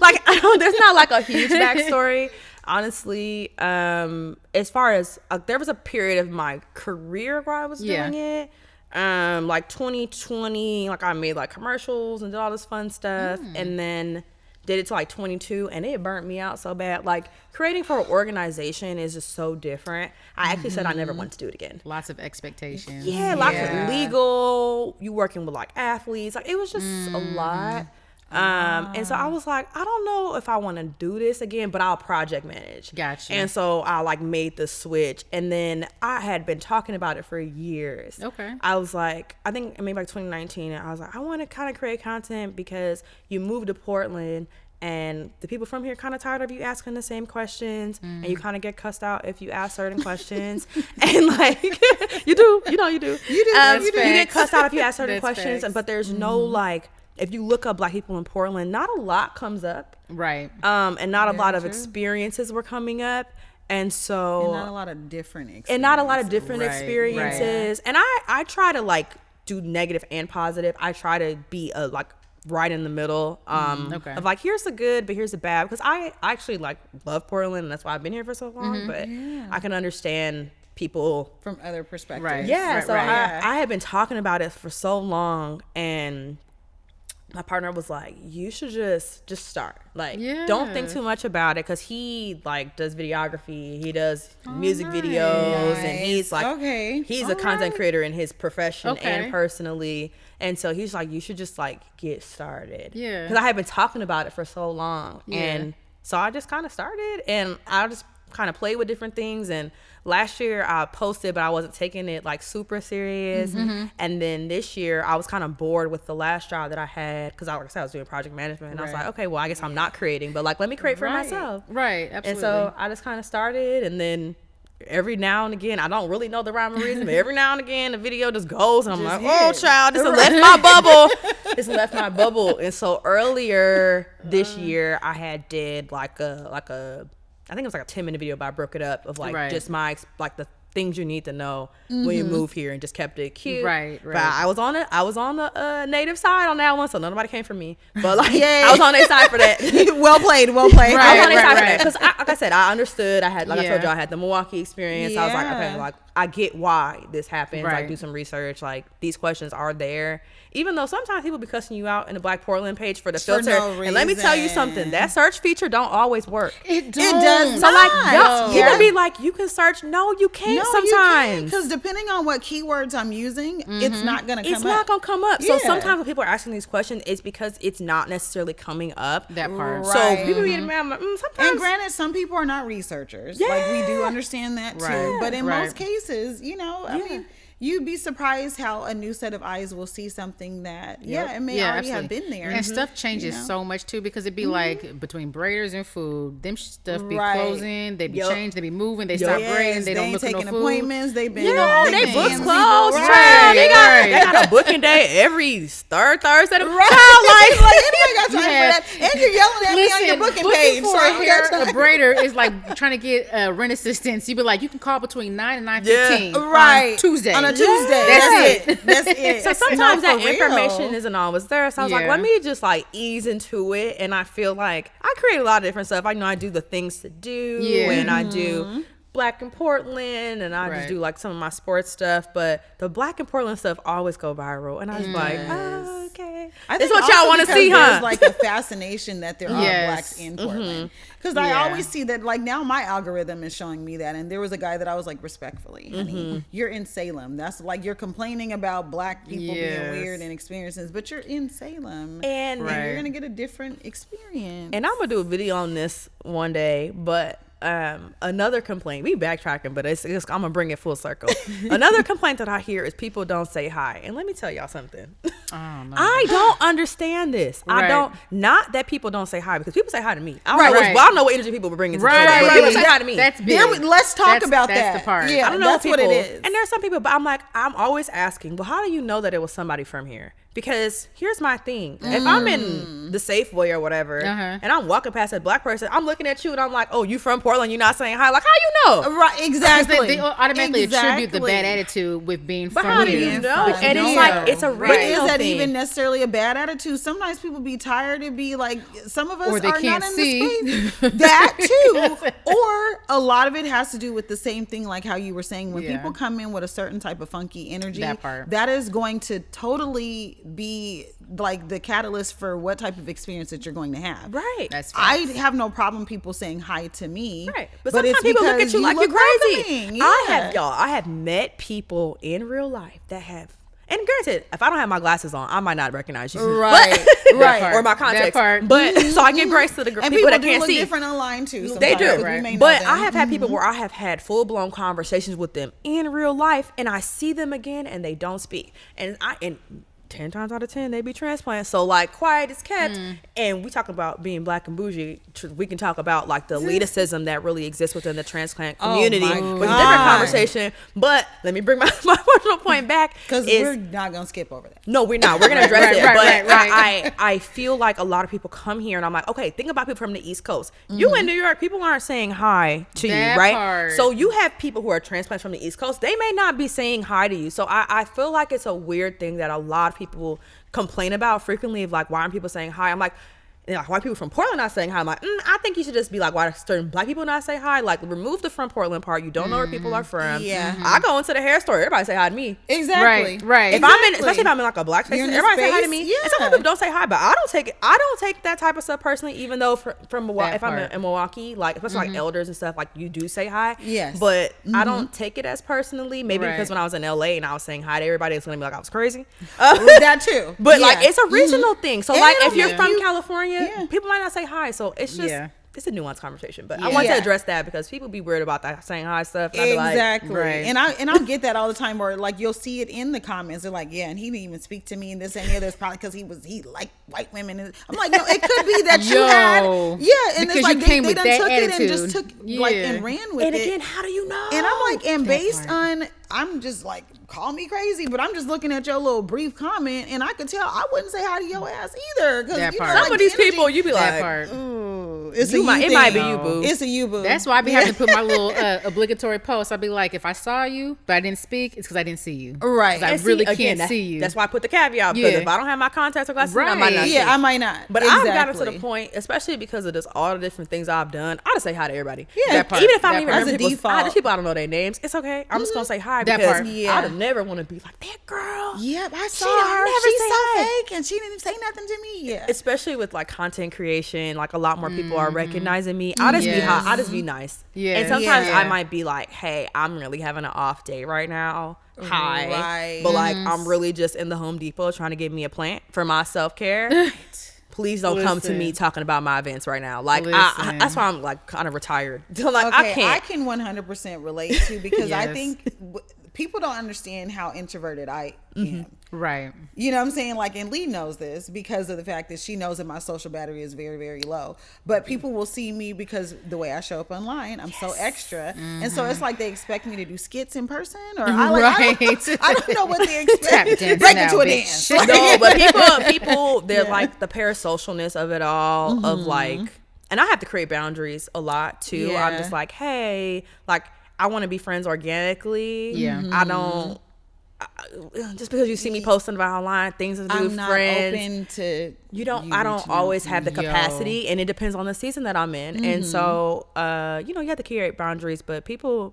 like there's not like a huge backstory. Honestly, as far as there was a period of my career where I was doing it. Like 2020, like I made like commercials and did all this fun stuff, and then did it to like 22, and it burnt me out so bad. Like creating for an organization is just so different. I actually said I never want to do it again. Lots of expectations. Yeah, lots of legal. You working with like athletes, like it was just a lot. And so I was like, I don't know if I want to do this again, but I'll project manage. Gotcha. And so I like made the switch, and then I had been talking about it for years. Okay. I was like, I think maybe like 2019, and I was like, I want to kind of create content because you moved to Portland and the people from here kind of tired of you asking the same questions, and you kind of get cussed out if you ask certain questions. And like you do. You get cussed out if you ask certain questions, but there's no like, if you look up black people in Portland, not a lot comes up. Right. And not a lot of experiences were coming up. And so And not a lot of different experiences. experiences. And I try to like do negative and positive. I try to be a like right in the middle of like, here's the good, but here's the bad. Because I actually like love Portland, and that's why I've been here for so long. But I can understand people from other perspectives. Right. Yeah. So I had been talking about it for so long, and my partner was like, you should just start. Like, don't think too much about it, because he like does videography, he does music videos, and he's like, he's a content creator in his profession and personally. And so he's like, you should just like get started. Yeah. Because I had been talking about it for so long. Yeah. And so I just kind of started, and I just kind of played with different things. And last year I posted, but I wasn't taking it like super serious. And then this year I was kind of bored with the last job that I had, because like I said, I was doing project management, and I was like, okay, well, I guess I'm not creating, but like, let me create for myself. Right. Absolutely. And so I just kind of started, and then every now and again, I don't really know the rhyme or reason, but every now and again the video just goes, and I'm like, oh child, this has left my bubble. It's left my bubble. And so earlier this year I had did like a I think it was like a 10-minute video, but I broke it up of like just my like the things you need to know when you move here, and just kept it cute. Right. But I was on the native side on that one, so nobody came for me. But like I was on their side for that. well played. I was on their side for that, because like I said, I understood. I had, like I told you, I had the Milwaukee experience. I was like, okay, like I get why this happens. Like, do some research. Like, these questions are there. Even though sometimes people be cussing you out in the Black Portland page for the filter. And let me tell you something, that search feature don't always work. It does So not. like, you can be like, you can search. No, you can't sometimes. Because depending on what keywords I'm using, it's not going to come up. It's not going to come up. So sometimes when people are asking these questions, it's because it's not necessarily coming up. That part. Right. So people get mad. Sometimes. And granted, some people are not researchers. Like, we do understand that too. But in most cases, you know, I mean, you'd be surprised how a new set of eyes will see something that, it may already have been there. And stuff changes so much too, because it'd be like between braiders and food, them stuff be closing, they be changed, they be moving, they stop braiding, they don't look at no food. Appointments, they've been, they books closed. They got a booking day every third Thursday. Like, anybody got time for that? And you're yelling at me on your booking page. For a braider is like trying to get rent assistance. You'd be like, you can call between 9 and 9:15 on Tuesday. On a Tuesday. That's it. So sometimes that information isn't always there. So I was like, let me just like ease into it. And I feel like I create a lot of different stuff. I know I do the things to do, and I do Black in Portland, and I just do like some of my sports stuff. But the Black in Portland stuff always go viral, and I was like, okay, that's what y'all want to see, huh? There's like a fascination that there are Blacks in Portland. Because I always see that, like, now my algorithm is showing me that. And there was a guy that I was like, respectfully, honey, you're in Salem. That's like, you're complaining about Black people being weird and experiences, but you're in Salem. And you're going to get a different experience. And I'm going to do a video on this one day, but another complaint, we backtracking, but it's I'm gonna bring it full circle. Another complaint that I hear is people don't say hi. And let me tell y'all something. I don't understand this. I don't, not that people don't say hi, because people say hi to me. I don't know what energy people were bringing to the table, but people say hi to me. That's big. Let's talk about that. That's the part. Yeah, I don't know what it is. And there's some people, but I'm always asking, well, how do you know that it was somebody from here? Because here's my thing. If I'm in the Safeway or whatever, and I'm walking past a Black person, I'm looking at you and I'm like, oh, you from Portland, you're not saying hi. Like, how you know? Right, exactly. They automatically attribute the bad attitude with being from here. How do you know? And it's like, it's a real But is that thing. even necessarily a bad attitude? Sometimes people be tired to be like, some of us or they are can't not in see. the space. That too. Or a lot of it has to do with the same thing, like how you were saying, when people come in with a certain type of funky energy, that is going to totally be like the catalyst for what type of experience that you're going to have. Right. I have no problem people saying hi to me. Right. But sometimes people look at you like you're crazy. Yeah. I have met people in real life that have, and granted, if I don't have my glasses on, I might not recognize you. Right. Right. Or my contacts. But so I give grace to the people that can't see. Different online too. They do. Right. But I have had people where I have had full blown conversations with them in real life, and I see them again and they don't speak. And 10 times out of 10 they be transplants, so like quiet is kept. And we talk about being Black and bougie, we can talk about like the elitism that really exists within the transplant community, with a different conversation. But let me bring my original point back, because we're not gonna skip over that. No, we're not. We're gonna address it. But I feel like a lot of people come here and I'm like, okay, think about people from the East Coast. You in New York, people aren't saying hi to you, right? So you have people who are transplants from the East Coast, they may not be saying hi to you. So I feel like it's a weird thing that a lot of people complain about frequently, of like, why aren't people saying hi? I'm like, why people from Portland not saying hi? I'm like, I think you should just be like, why certain Black people not say hi? Like, remove the from Portland part. You don't know where people are from. I go into the hair store, everybody say hi to me. Exactly. Right. If I'm in, especially if I'm in like a Black space, everybody say hi to me. And some people don't say hi, but I don't take that type of stuff personally, even though from Milwaukee, if I'm in Milwaukee, like especially like elders and stuff, like you do say hi. Yes. But I don't take it as personally. Maybe because when I was in LA and I was saying hi to everybody, it's gonna be like I was crazy. That too. But like it's a regional thing. So like if you're from California, people might not say hi, so it's just it's a nuanced conversation. But I want to address that because people be weird about that saying hi stuff. And exactly. Like, and I get that all the time, where like you'll see it in the comments. They're like, and he didn't even speak to me and this and the other. It's probably because he liked white women. And I'm like, no, it could be that you had and it's like they done took attitude. It and just took like and ran with it. And again, how do you know? And I'm like, and based on, I'm just like, call me crazy, but I'm just looking at your little brief comment, and I could tell I wouldn't say hi to your ass either. Because some of these people, you be like, ooh, it might be you, boo. It's a you, boo. That's why I be having to put my little obligatory post. I'd be like, if I saw you but I didn't speak, it's because I didn't see you. Right. I really can't see you. That's why I put the caveat, because if I don't have my contacts or glasses, I might not see. I might not. But I've gotten to the point, especially because of just all the different things I've done, I just say hi to everybody. Yeah. Even if I don't even remember people I don't know their names, it's okay. I'm just gonna say hi, because I would never want to be like, that girl. Yep, I saw her. She's so fake, and she didn't say nothing to me. Yeah. Especially with like content creation, like a lot more people are recognizing me, I'll just be hot. I'll just be nice. Yeah. And sometimes I might be like, hey, I'm really having an off day right now. Hi. Right. But like, I'm really just in the Home Depot trying to get me a plant for my self-care. Please don't come to me talking about my events right now. Like, that's why I'm like kind of retired. Like, okay, I can't. I can 100% relate to, because I think people don't understand how introverted I am. Right. You know what I'm saying? Like, and Leigh knows this because of the fact that she knows that my social battery is very, very low. But people will see me because the way I show up online, I'm so extra. And so it's like they expect me to do skits in person, or I don't know what they expect. Break into a dance. No, but people, they're like the parasocialness of it all, of like, and I have to create boundaries a lot too. I'm just like, hey, like, I want to be friends organically. Yeah. I don't, just because you see me posting about online things to do with friends, open to I don't always have the capacity, and it depends on the season that I'm in. And so you have to curate boundaries, but people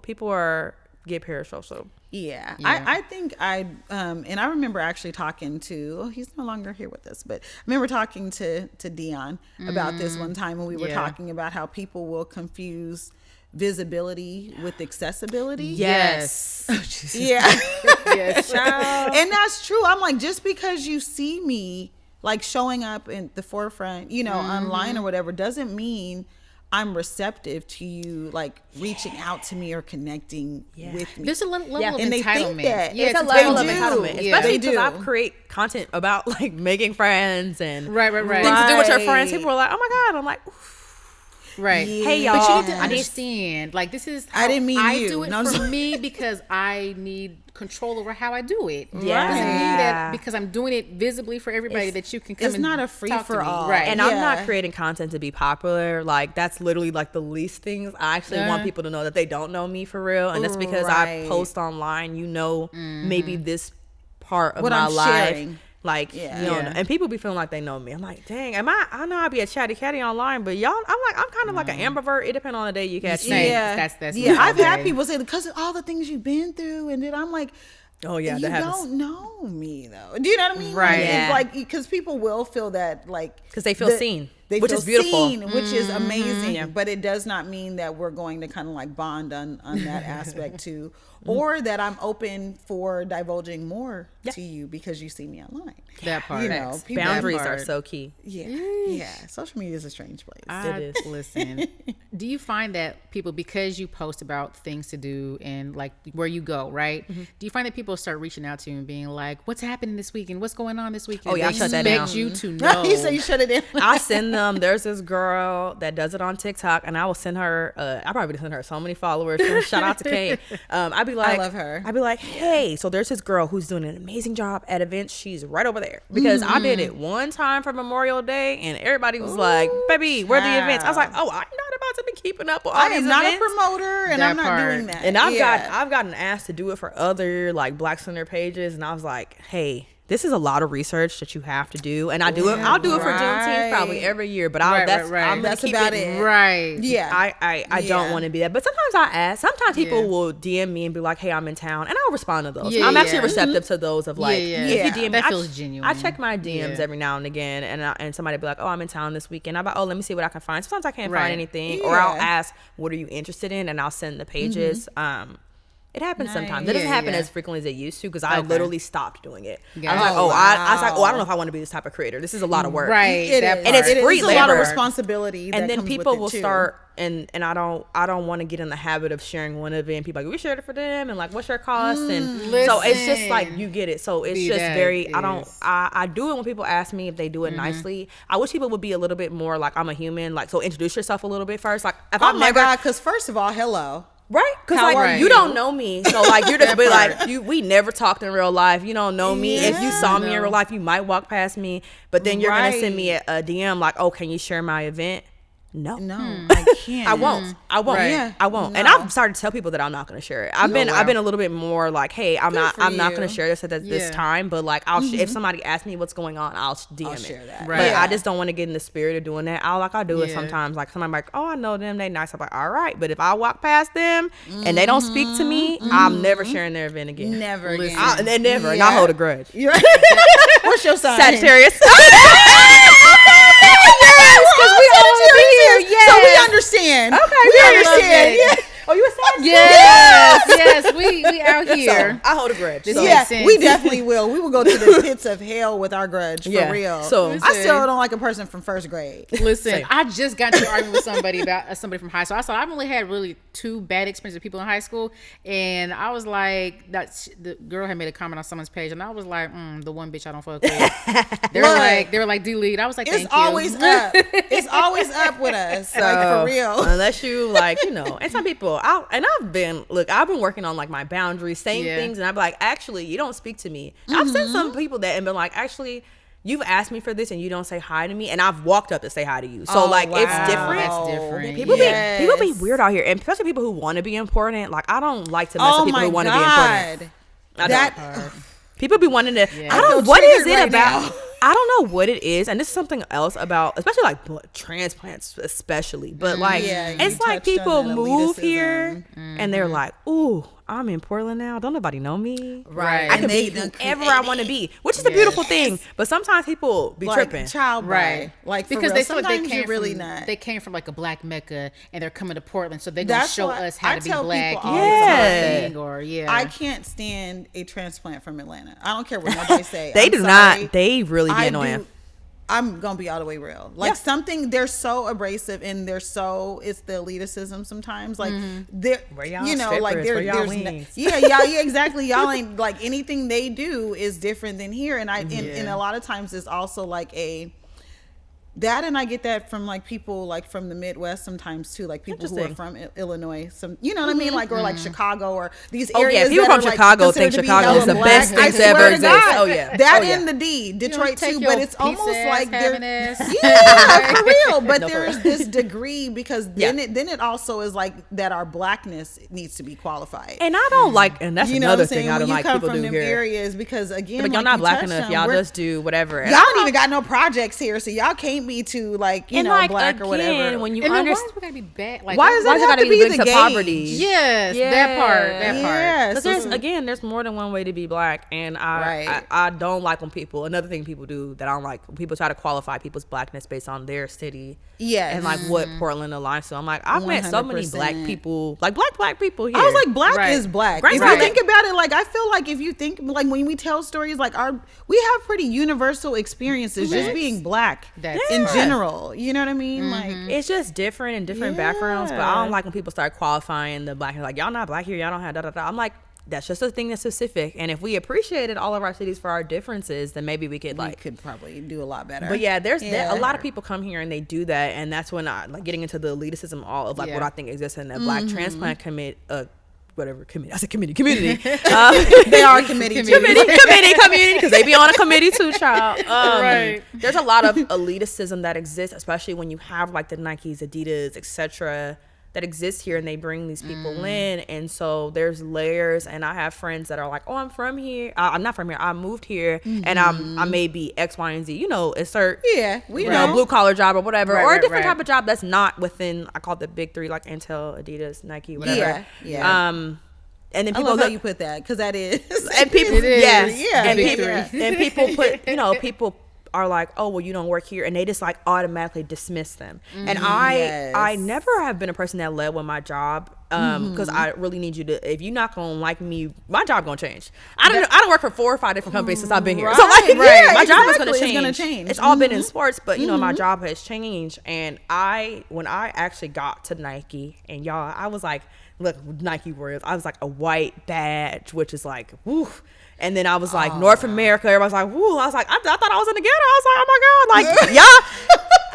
get parasocial. Yeah. I think and I remember actually talking to, he's no longer here with us, but I remember talking to Dion about this one time, when we were talking about how people will confuse visibility with accessibility. Yes. Yes. And that's true. I'm like, just because you see me like showing up in the forefront, online or whatever, doesn't mean I'm receptive to you, like reaching out to me or connecting with me. There's a level of and entitlement. They think that. It's a level of entitlement, especially because I create content about like making friends and right. things to do with your friends. People are like, oh my God. I'm like, oof. Right. Hey y'all. But you need to understand, like, this is how I do it for me, because I need control over how I do it. Yeah. It doesn't mean that because I'm doing it visibly for everybody that you can come and talk to me. It's not a free for all. Right. And I'm not creating content to be popular. Like, that's literally like the least things. I actually want people to know that they don't know me for real. And that's because I post online, maybe this part of what my I'm life. Sharing. Like, and people be feeling like they know me. I'm like, dang, I know I be a chatty catty online, but y'all, I'm kind of like an ambivert. It depends on the day you catch me. That's I've had people say, because of all the things you've been through, and then I'm like, oh yeah, you don't know me though. Do you know what I mean? Right. Like, because people will feel that, like, because they feel seen. Which is beautiful, which is amazing. But it does not mean that we're going to kind of like bond on that aspect too, or that I'm open for divulging more to you because you see me online. That part, boundaries are so key. Yeah. Social media is a strange place. It is. Listen, do you find that people, because you post about things to do and like where you go, right? Do you find that people start reaching out to you and being like, "What's happening this weekend? What's going on this weekend?" Oh yeah, I shut that down. Expect you to know. You say you shut it down. I send them. There's this girl that does it on TikTok, and I will send her. I probably send her so many followers. Shout out to Kate. I'd be like, I love her. I'd be like, hey, so there's this girl who's doing an amazing job at events. She's right over there, because I did it one time for Memorial Day, and everybody was like, baby, where are the events? I was like, oh, I'm not about to be keeping up with all these events. I am not a promoter, and I'm not doing that. And I've gotten asked to do it for other like Black Center pages, and I was like, hey, this is a lot of research that you have to do, and I do it. I'll do it for Juneteenth probably every year, but I'm gonna keep about it. Right. Yeah. I don't want to be that, but sometimes I ask. Sometimes people will DM me and be like, "Hey, I'm in town," and I'll respond to those. I'm actually receptive to those of like, if you DM me, that feels genuine. I check my DMs every now and again, and somebody be like, "Oh, I'm in town this weekend." I'm like, "Oh, let me see what I can find." Sometimes I can't find anything, or I'll ask, "What are you interested in?" and I'll send the pages. It happens sometimes. It doesn't happen as frequently as it used to, because I literally stopped doing it. I was like, I don't know if I want to be this type of creator. This is a lot of work. Right. And it's free labor. It's a lot of responsibility. And then people will start, and I don't want to get in the habit of sharing one event. People are like, we shared it for them, and like, what's your cost? And so it's just like, you get it. So it's just very, I do it when people ask me if they do it nicely. I wish people would be a little bit more like, I'm a human. Like, so introduce yourself a little bit first. Like, if I'm God, because first of all, hello. Right, because like you don't know me, so like you're just be like we never talked in real life. You don't know me. If you saw me in real life, you might walk past me, but then you're gonna send me a DM like, "Oh, can you share my event?" No, I can't. I won't. Right. Yeah, I won't. No. And I've started to tell people that I'm not going to share it. I've been a little bit more like, hey, I'm not going to share this at this time. But like, if somebody asks me what's going on, I'll DM it. Share that. Right. But I just don't want to get in the spirit of doing that. I'll do it sometimes. Like somebody like, oh, I know them, they nice. I'm like, all right. But if I walk past them and they don't speak to me, I'm never sharing their event again. Never again. Never. And I hold a grudge. What's your sign? Sagittarius. Because we all be here. understand. Okay, we understand. Yeah. Oh, you a Sag? Yes, we out here. So, I hold a grudge. This So. makes sense. We definitely will. We will go to the pits of hell with our grudge for real. So I still don't like a person from first grade. Listen, Same. I just got to arguing with somebody about somebody from high school. I've only had really 2 bad experiences with people in high school, and I was like, the girl had made a comment on someone's page, and I was like, the one bitch I don't fuck with. They were like delete. I was like, it's always up. It's always up with us, so, like for real. Unless you like, and some people, I've been working on like my boundaries, saying things, and I'm like, actually, you don't speak to me. I've seen some people that and been like, actually, you've asked me for this and you don't say hi to me, and I've walked up to say hi to you. So it's different. That's different. People be weird out here, and especially people who want to be important. Like, I don't like to mess with people who want to be important. People be wanting to. Yeah. I don't. What is it about? I don't know what it is, and this is something else about, especially like transplants, especially. But like, it's like people move here and they're like, "Ooh, I'm in Portland now. Don't nobody know me. Right? I can be whoever I want to be," which is a beautiful thing. But sometimes people be tripping. Right? Like because they sometimes you're really not. They came from like a black Mecca, and they're coming to Portland, so they're gonna show us how to be black. I can't stand a transplant from Atlanta. I don't care what nobody say. They do not. They really be annoying. I'm gonna be all the way real. Like they're so abrasive and it's the elitism sometimes. Like they're, like there's exactly. Y'all ain't like anything they do is different than here. And and a lot of times it's also like and I get that from like people like from the Midwest sometimes too, like people who are from Illinois, what I mean, like or like Chicago or these areas. People from Chicago think Chicago is the best thing to ever exist. In the D, Detroit too, but it's almost like they're for real. But there's this degree because then it also is like that our blackness needs to be qualified. And I don't like, and that's another thing I don't like people do here. Areas because again, but y'all not black enough. Y'all just do whatever. Y'all don't even got no projects here, so y'all can't be too black, black or whatever. When you understand, why gotta be bad? Like, why does it have to be the poverty? Yes, that part. Yes. There's more than one way to be black, and I don't like when people. Another thing people do that I don't like when people try to qualify people's blackness based on their city. Yes. And like what Portland aligns to. I'm like, I've met so many black people, like black people here. I was like, black is black. If you think about it, like I feel like if you think like when we tell stories, like we have pretty universal experiences just being black in general. You know what I mean? Like it's just different in different backgrounds. But I don't like when people start qualifying the black. Like, y'all not black here. Y'all don't have da da da. I'm like, that's just a thing that's specific. And if we appreciated all of our cities for our differences, then maybe we could probably do a lot better. But there's a lot of people come here and they do that, and that's when I like getting into the elitism all of like what I think exists in the black transplant community. I said community. They are committee because they be on a committee too, child. There's a lot of elitism that exists, especially when you have like the Nikes, Adidas, etc. that exist here, and they bring these people in, and so there's layers. And I have friends that are like, "Oh, I'm from here. I'm not from here. I moved here, and I may be X, Y, and Z. Insert blue collar job or whatever, or a different type of job that's not within. I call it the big three, like Intel, Adidas, Nike, whatever. And then people, I love how you put that, because that is, and people, and people put, people are like, "Oh, well, you don't work here," and they just like automatically dismiss them. And I never have been a person that led with my job, because I really need you to. If you're not gonna like me, my job gonna change. I don't work for 4 or 5 different companies since I've been here, so like my job is gonna change. It's all been in sports, but my job has changed. And when I actually got to Nike, and y'all, I was like, look, Nike Warriors, I was like a white badge, which is like, woo. And then I was like, North America, everybody's like, woo. I was like, I thought I was in the ghetto. I was like, oh my God,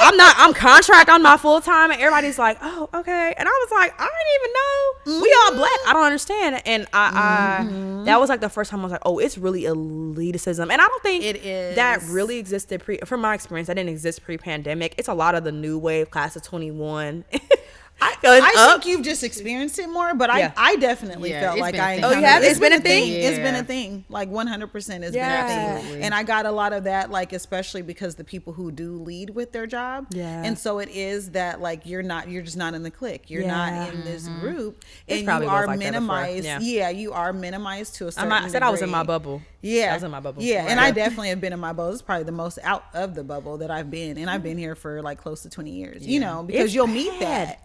like, I'm contract on my full time, and everybody's like, oh, okay. And I was like, I didn't even know we all black. I don't understand. And I that was like the first time I was like, oh, it's really elitism. And I don't think it is that really existed from my experience. That didn't exist pre-pandemic. It's a lot of the new wave class of 21. I think you've just experienced it more, but I definitely felt like I. Oh, you have? It's been a thing. It's been a thing. Like 100% has been a thing, and I got a lot of that, like especially because the people who do lead with their job, and so it is that like you're just not in the clique. You're not in this group, and you are minimized. You are minimized to a certain degree. I said I was in my bubble. I was in my bubble. And I definitely have been in my bubble. It's probably the most out of the bubble that I've been, and I've been here for like close to 20 years. Because you'll meet that.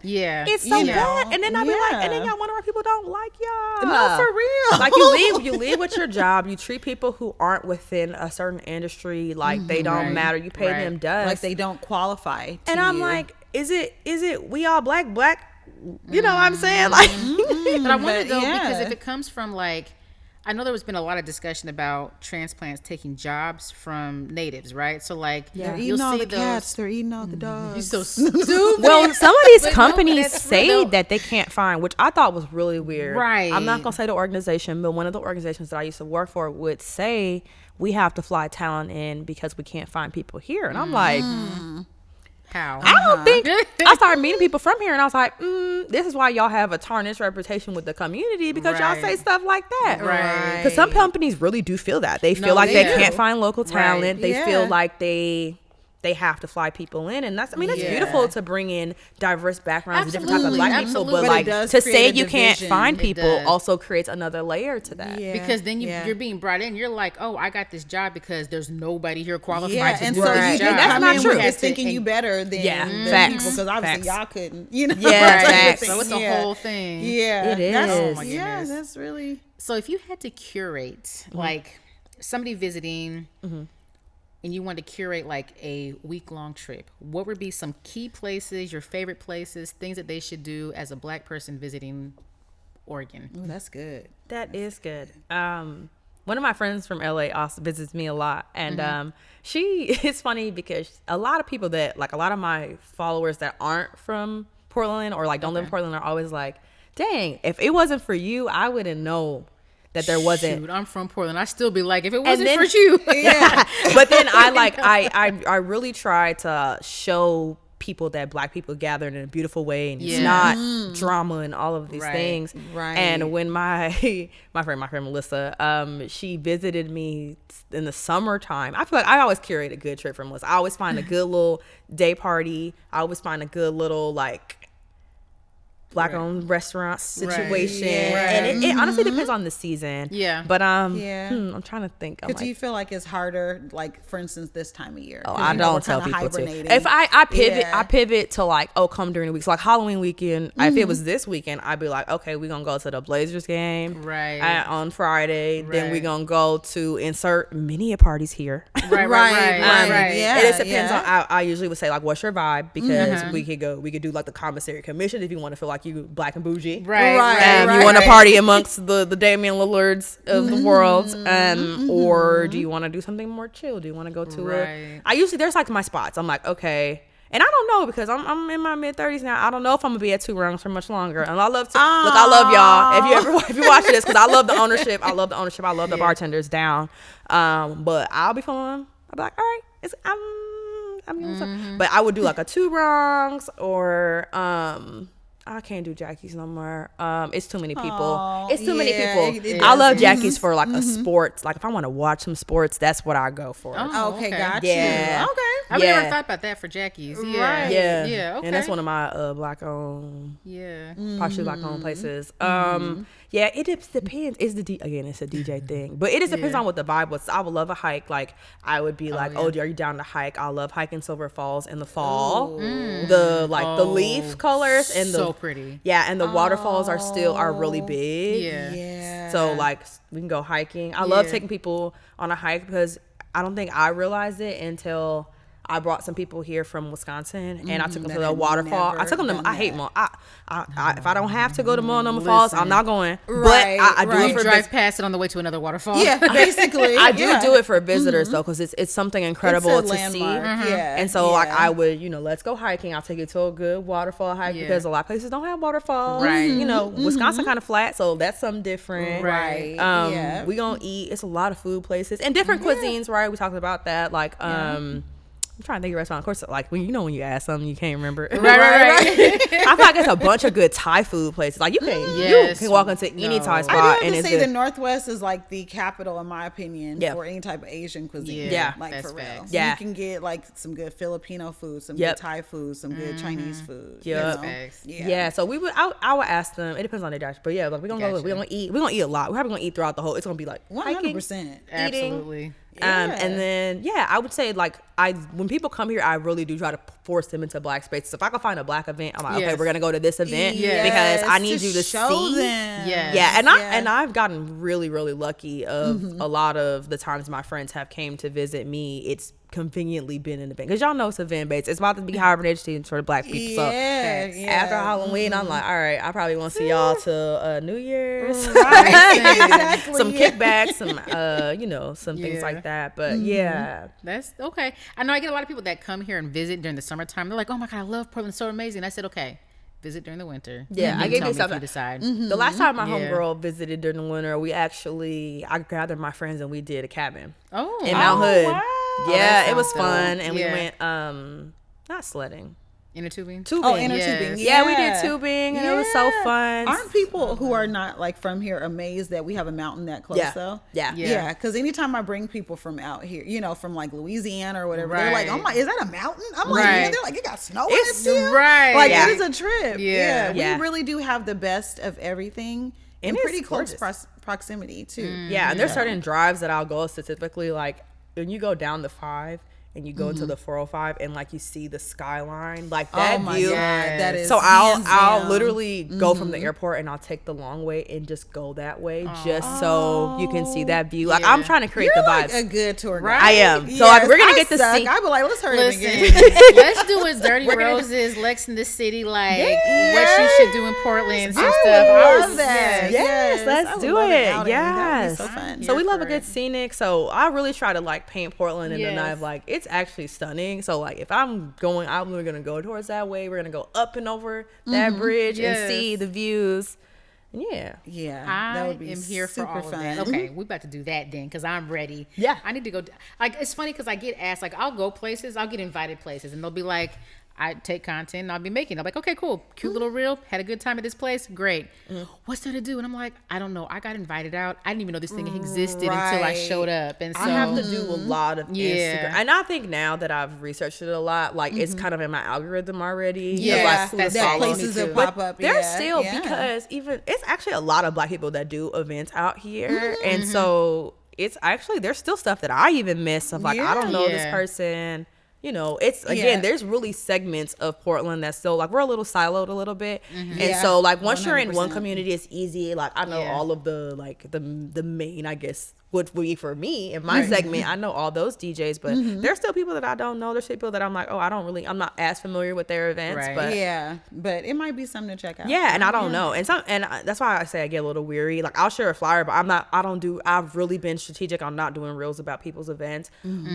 it's so bad. And then I'll be like, and then y'all wonder why people don't like y'all. No, for real. Like you leave with your job. You treat people who aren't within a certain industry like they don't matter. You pay them dust. Like they don't qualify. And I'm like, is it we all black? You know what I'm saying? Like, but I wonder though, because if it comes from like, I know there's been a lot of discussion about transplants taking jobs from natives, right? So like, they're eating all the cats, they're eating all the dogs. You're so stupid. Well, some of these companies say that they can't find, which I thought was really weird. Right. I'm not gonna say the organization, but one of the organizations that I used to work for would say we have to fly talent in because we can't find people here, and I'm like. How? I don't think I started meeting people from here and I was like, this is why y'all have a tarnished reputation with the community because y'all say stuff like that. Right. Because some companies really do feel that. They feel like they can't find local talent. They feel like they have to fly people in, and that's it's beautiful to bring in diverse backgrounds, different types of black people, but like to say you can't find people also creates another layer to that. Because then you're being brought in, you're like, oh, I got this job because there's nobody here qualified to do this job. That's not true. It's thinking you better than people because obviously y'all couldn't, you know. So it's a whole thing. It is. That's really. So if you had to curate like somebody visiting and you want to curate like a week-long trip, what would be some key places, your favorite places, things that they should do as a black person visiting Oregon? Oh, that's good. That is good. One of my friends from LA also visits me a lot, and it's funny because a lot of people that like a lot of my followers that aren't from Portland or like don't live in Portland are always like, dang, if it wasn't for you, I wouldn't know that there wasn't. Shoot, I'm from Portland. I still be like, if it wasn't for you. But then I really try to show people that black people gathered in a beautiful way, and it's not drama and all of these things. Right. And when my friend Melissa, she visited me in the summertime. I feel like I always curate a good trip for Melissa. I always find a good little day party. I always find a good little like black-owned restaurant situation, and it honestly depends on the season. But I'm trying to think. Do you feel like it's harder, like for instance, this time of year? Oh, I don't tell people to. If I pivot to like, come during the week, so like Halloween weekend. If it was this weekend, I'd be like, okay, we're gonna go to the Blazers game on Friday. Then we're gonna go to insert many parties here. Right. Yeah, it just depends on. I usually would say like, what's your vibe? Because we could do like the commissary commission if you want to feel like you black and bougie, and you want to party amongst the Damian Lillards of the world, or do you want to do something more chill? Do you want to go to I usually there's like my spots. I'm like, okay, and I don't know because I'm in my mid-30s now. I don't know if I'm gonna be at 2 Rungs for much longer. And I love to look. I love y'all. If you watch this, because I love the ownership. I love the bartenders down. But I'll be fun. I'll be like, all right, but I would do like a 2 Rungs or I can't do Jackie's no more. It's too many people. It's too many people. I love Jackie's for like a sports. Like if I want to watch some sports, that's what I go for. Oh, okay, got you. Okay. I've never thought about that for Jackie's. Yeah. Okay. And that's one of my black-owned, partially black-owned places. Yeah, it depends. It's it's a DJ thing, but it just depends on what the vibe was. I would love a hike. Like I would be like, are you down to hike? I love hiking Silver Falls in the fall. The leaf colors and so pretty. Yeah, and the waterfalls are really big. Yeah. So like we can go hiking. I love taking people on a hike because I don't think I realized it until I brought some people here from Wisconsin, and I took them to the waterfall. I took them to. I hate Multnomah. If I don't have to go to Multnomah Falls, I'm not going. But I do you drive past it on the way to another waterfall. Yeah, basically. I do it for visitors though, because it's something incredible to see. Yeah, and so like I would, let's go hiking. I'll take you to a good waterfall hike because a lot of places don't have waterfalls. Right. Wisconsin kind of flat, so that's something different. Right. We gonna eat. It's a lot of food places and different cuisines. Right. We talked about that. Like I'm trying to think of a restaurant. Of course, like when you ask something, you can't remember. Right. I feel like it's a bunch of good Thai food places. Like you can walk into any Thai spot. I do have to say the Northwest is like the capital, in my opinion, for any type of Asian cuisine. Yeah, like for real. Yeah, you can get like some good Filipino food, some good Thai food, some good Chinese food. Yeah. So I would ask them. It depends on their diet, but like we're gonna eat a lot. We're probably gonna eat throughout the whole. It's gonna be like 100%, absolutely. And then, I would say like when people come here, I really do try to force them into black spaces. If I can find a black event, I'm like, okay, we're gonna go to this event because I need you to show them. And I've gotten really, really lucky of a lot of the times my friends have came to visit me. It's conveniently been an event because y'all know it's event based. It's about to be hybrid education for the black people. So after Halloween, I'm like, all right, I probably won't see y'all till New Year's. Exactly. Some kickbacks, some some things like that. But that's okay. I know I get a lot of people that come here and visit during the summertime. They're like, oh my god, I love Portland, so amazing. I said, okay, visit during the winter. I gave you something. Decide. The last time my homegirl visited during the winter, I gathered my friends and we did a cabin. In Mount Hood. Wow. Yeah, it was fun, and we went not sledding. Inner tubing. Inner tubing. Yeah, we did tubing, and it was so fun. Aren't people who are not like from here amazed that we have a mountain that close though? Yeah. Because anytime I bring people from out here, from like Louisiana or whatever, they're like, "Oh my, is that a mountain?" I'm like, "Yeah." They're like, "It got snow in it still." Like it is a trip. Yeah. We really do have the best of everything in pretty close proximity too. And there's certain drives that I'll go specifically like. When you go down the 5 and you go into the 405 and like you see the skyline, like that view. That is so I'll literally go from the airport and I'll take the long way and just go that way just so you can see that view. Like I'm trying to create the vibes. Like a good tour guide. I am. So like we're gonna get to see. I'd be like, let's hurry up again. Let's do a Dirty Roses, Lex in the City, like what you should do in Portland, some stuff. I love that. Yes, let's do it. Yes. So fun. So we love a good scenic. So I really try to like paint Portland in the night of like it's actually stunning. So like if I'm we're gonna go towards that way. We're gonna go up and over that bridge and see the views. That would be here for all fun. Of that. Okay, we about to do that then because I'm ready. I need to go. Like it's funny because I get asked, like I'll go places, I'll get invited places, and they'll be like, I take content and I'll be making. I'm like, okay, cool, cute little reel. Had a good time at this place, great. What's there to do? And I'm like, I don't know. I got invited out. I didn't even know this thing existed until I showed up. And so I have to do a lot of Instagram. And I think now that I've researched it a lot, like it's kind of in my algorithm already. That places that pop up. There's still because even it's actually a lot of black people that do events out here, and so it's actually there's still stuff that I even miss of like I don't know this person. It's again, there's really segments of Portland that's still like we're a little siloed a little bit. And so like once 100%. You're in one community, it's easy. Like I know all of the like the main, I guess, would be for me in my segment. I know all those DJs, but there's still people that I don't know. There's people that I'm like, I'm not as familiar with their events. But it might be something to check out. And I don't know. And that's why I say I get a little weary. Like I'll share a flyer, but I've really been strategic on not doing reels about people's events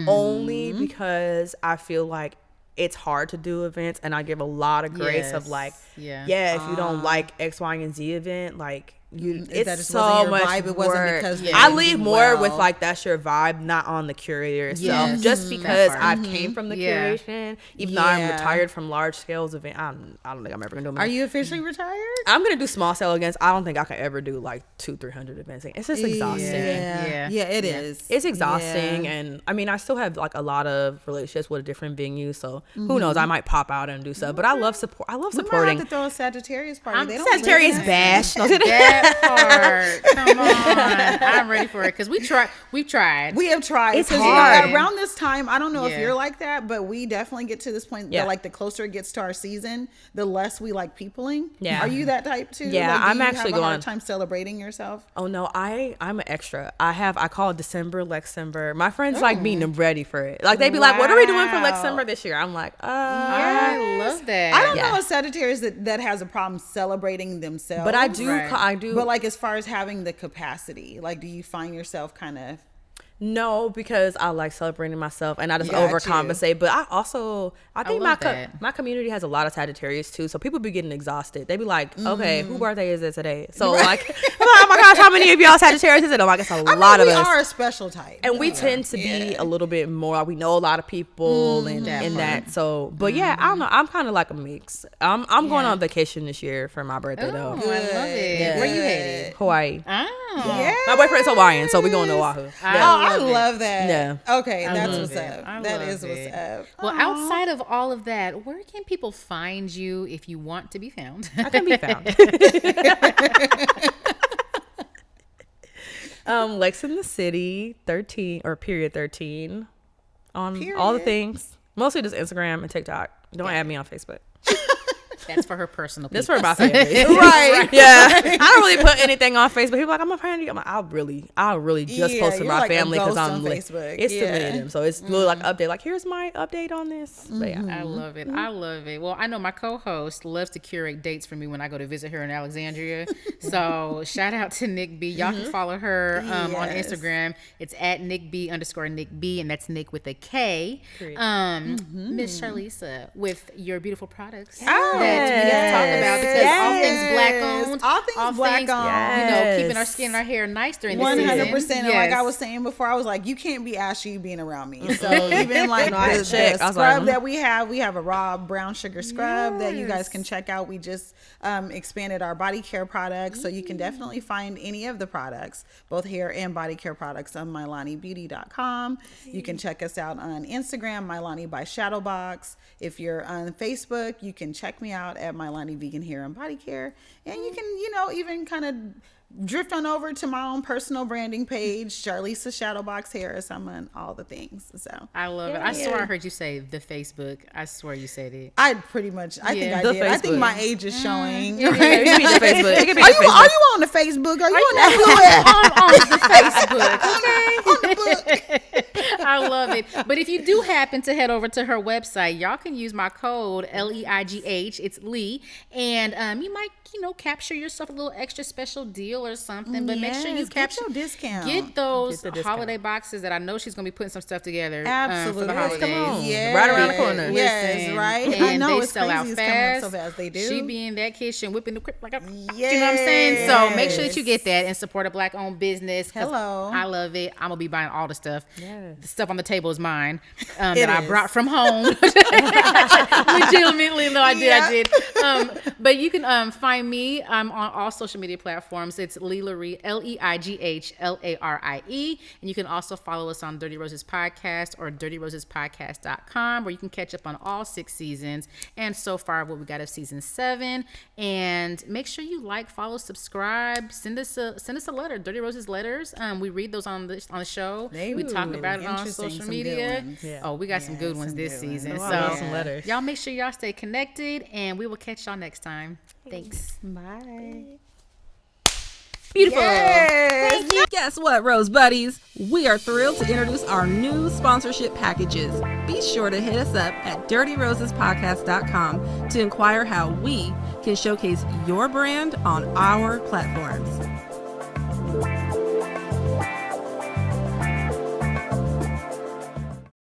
only because I feel like it's hard to do events, and I give a lot of grace of like, if you don't like X, Y, and Z event, like it's so much vibe. It wasn't because I leave more with like that's your vibe, not on the curator itself. Just because I came from the curation, even though I'm retired from large scales event, I don't think I'm ever gonna do. Are you officially retired? I'm gonna do small scale events. I don't think I can ever do like 200-300 events. It's just exhausting. It is. It's exhausting, and I mean I still have like a lot of relationships with different venues. So who knows? I might pop out and do stuff. But I love support. I love supporting. We might have to throw a Sagittarius party. Sagittarius bash. That part. Come on. I'm ready for it because we've tried. We have tried. It's hard. Around this time, I don't know if you're like that, but we definitely get to this point that like the closer it gets to our season, the less we like peopling. Are you that type too? Yeah, like, I'm actually going. Hard time celebrating yourself. Oh no, I'm an extra. I call it December Lexemer. My friends like me and I'm ready for it. Like they be like, "What are we doing for Lexemer this year?" I'm like, I love that. I don't know a Sagittarius that has a problem celebrating themselves, but I do. I do. But like as far as having the capacity, like do you find yourself kind of No, because I like celebrating myself and I just overcompensate. But I think my community has a lot of Sagittarius too. So people be getting exhausted. They be like, okay, who birthday is it today? So like, oh my gosh, how many of y'all Sagittarius is it? I'm like, it's a lot of us. We are a special type. And we tend to be a little bit more, we know a lot of people and that. So, but yeah, I don't know. I'm kind of like a mix. I'm going on vacation this year for my birthday though. I love it. Yeah. Where you headed? Hawaii. Oh. Yeah. My boyfriend's Hawaiian, so we going to Oahu. I love that. Yeah. Okay, that's what's up. That is what's up. Well, outside of all of that, where can people find you if you want to be found? I can be found. Lex in the City 13 or period 13 on all the things. Mostly just Instagram and TikTok. Don't add me on Facebook. That's for her personal. That's for my family. Right. Yeah. I don't really put anything on Facebook. People are like, I'm a friend. I'm like, I'll really just post to my family because I'm Facebook. It's to them. So it's literally like an update. Like, here's my update on this. But yeah. I love it. I love it. Well, I know my co-host loves to curate dates for me when I go to visit her in Alexandria. So shout out to Nick B. Y'all can follow her on Instagram. It's at @NickB_Nick B, and that's Nick with a K. Miss Charlisa, with your beautiful products. That we need to talk about, because all things black owned, all things black owned, you know, keeping our skin and our hair nice during the season. 100%. And like I was saying before, I was like, you can't be ashy being around me. So even like the scrub that we have a raw brown sugar scrub that you guys can check out. We just expanded our body care products, so you can definitely find any of the products, both hair and body care products, on MylaniBeauty.com. You can check us out on Instagram, Mylani by Shadowboxx. If you're on Facebook, you can check me out at Mylani Vegan Hair and Body Care. And you can, you know, even kind of drift on over to my own personal branding page, Charlisa Shadowboxx Harris. I'm on all the things. So I love it. I swear I heard you say the Facebook. I swear you said it. I think I did. Facebook. I think my age is showing. It could be the Facebook. It could be are you on the Facebook? Are you on that on the Facebook? Okay. On the book. I love it. But if you do happen to head over to her website, y'all can use my code LEIGH. It's Lee, and you might, you know, capture yourself a little extra special deal or something. But make sure you capture your discount. Get those holiday boxes that I know she's gonna be putting some stuff together. Absolutely. For the holidays. Come on. Yes. Right around the corner. Yes, right. And I know they sell out fast. So fast. They do. She be in that kitchen whipping the whip like a, you know what I'm saying? So make sure that you get that and support a black owned business. Hello. I love it. I'm gonna be buying all the stuff. The stuff on the table is mine that I brought from home. Legitimately, no, I did. But you can find me. I'm on all social media platforms. It's Leigh LaRie, LEIGH and you can also follow us on Dirty Roses Podcast or dirtyrosespodcast.com, where you can catch up on all 6 seasons and so far what we got of season 7. And make sure you like, follow, subscribe, send us a letter, Dirty Roses letters. We read those on the show. We talk about it on social media. Oh, we got some good ones this season. So some letters. Y'all make sure y'all stay connected, and we will catch y'all next time. Thanks. Bye. Beautiful. Yes. Thank you. Guess what, Rose Buddies? We are thrilled to introduce our new sponsorship packages. Be sure to hit us up at dirtyrosespodcast.com to inquire how we can showcase your brand on our platforms.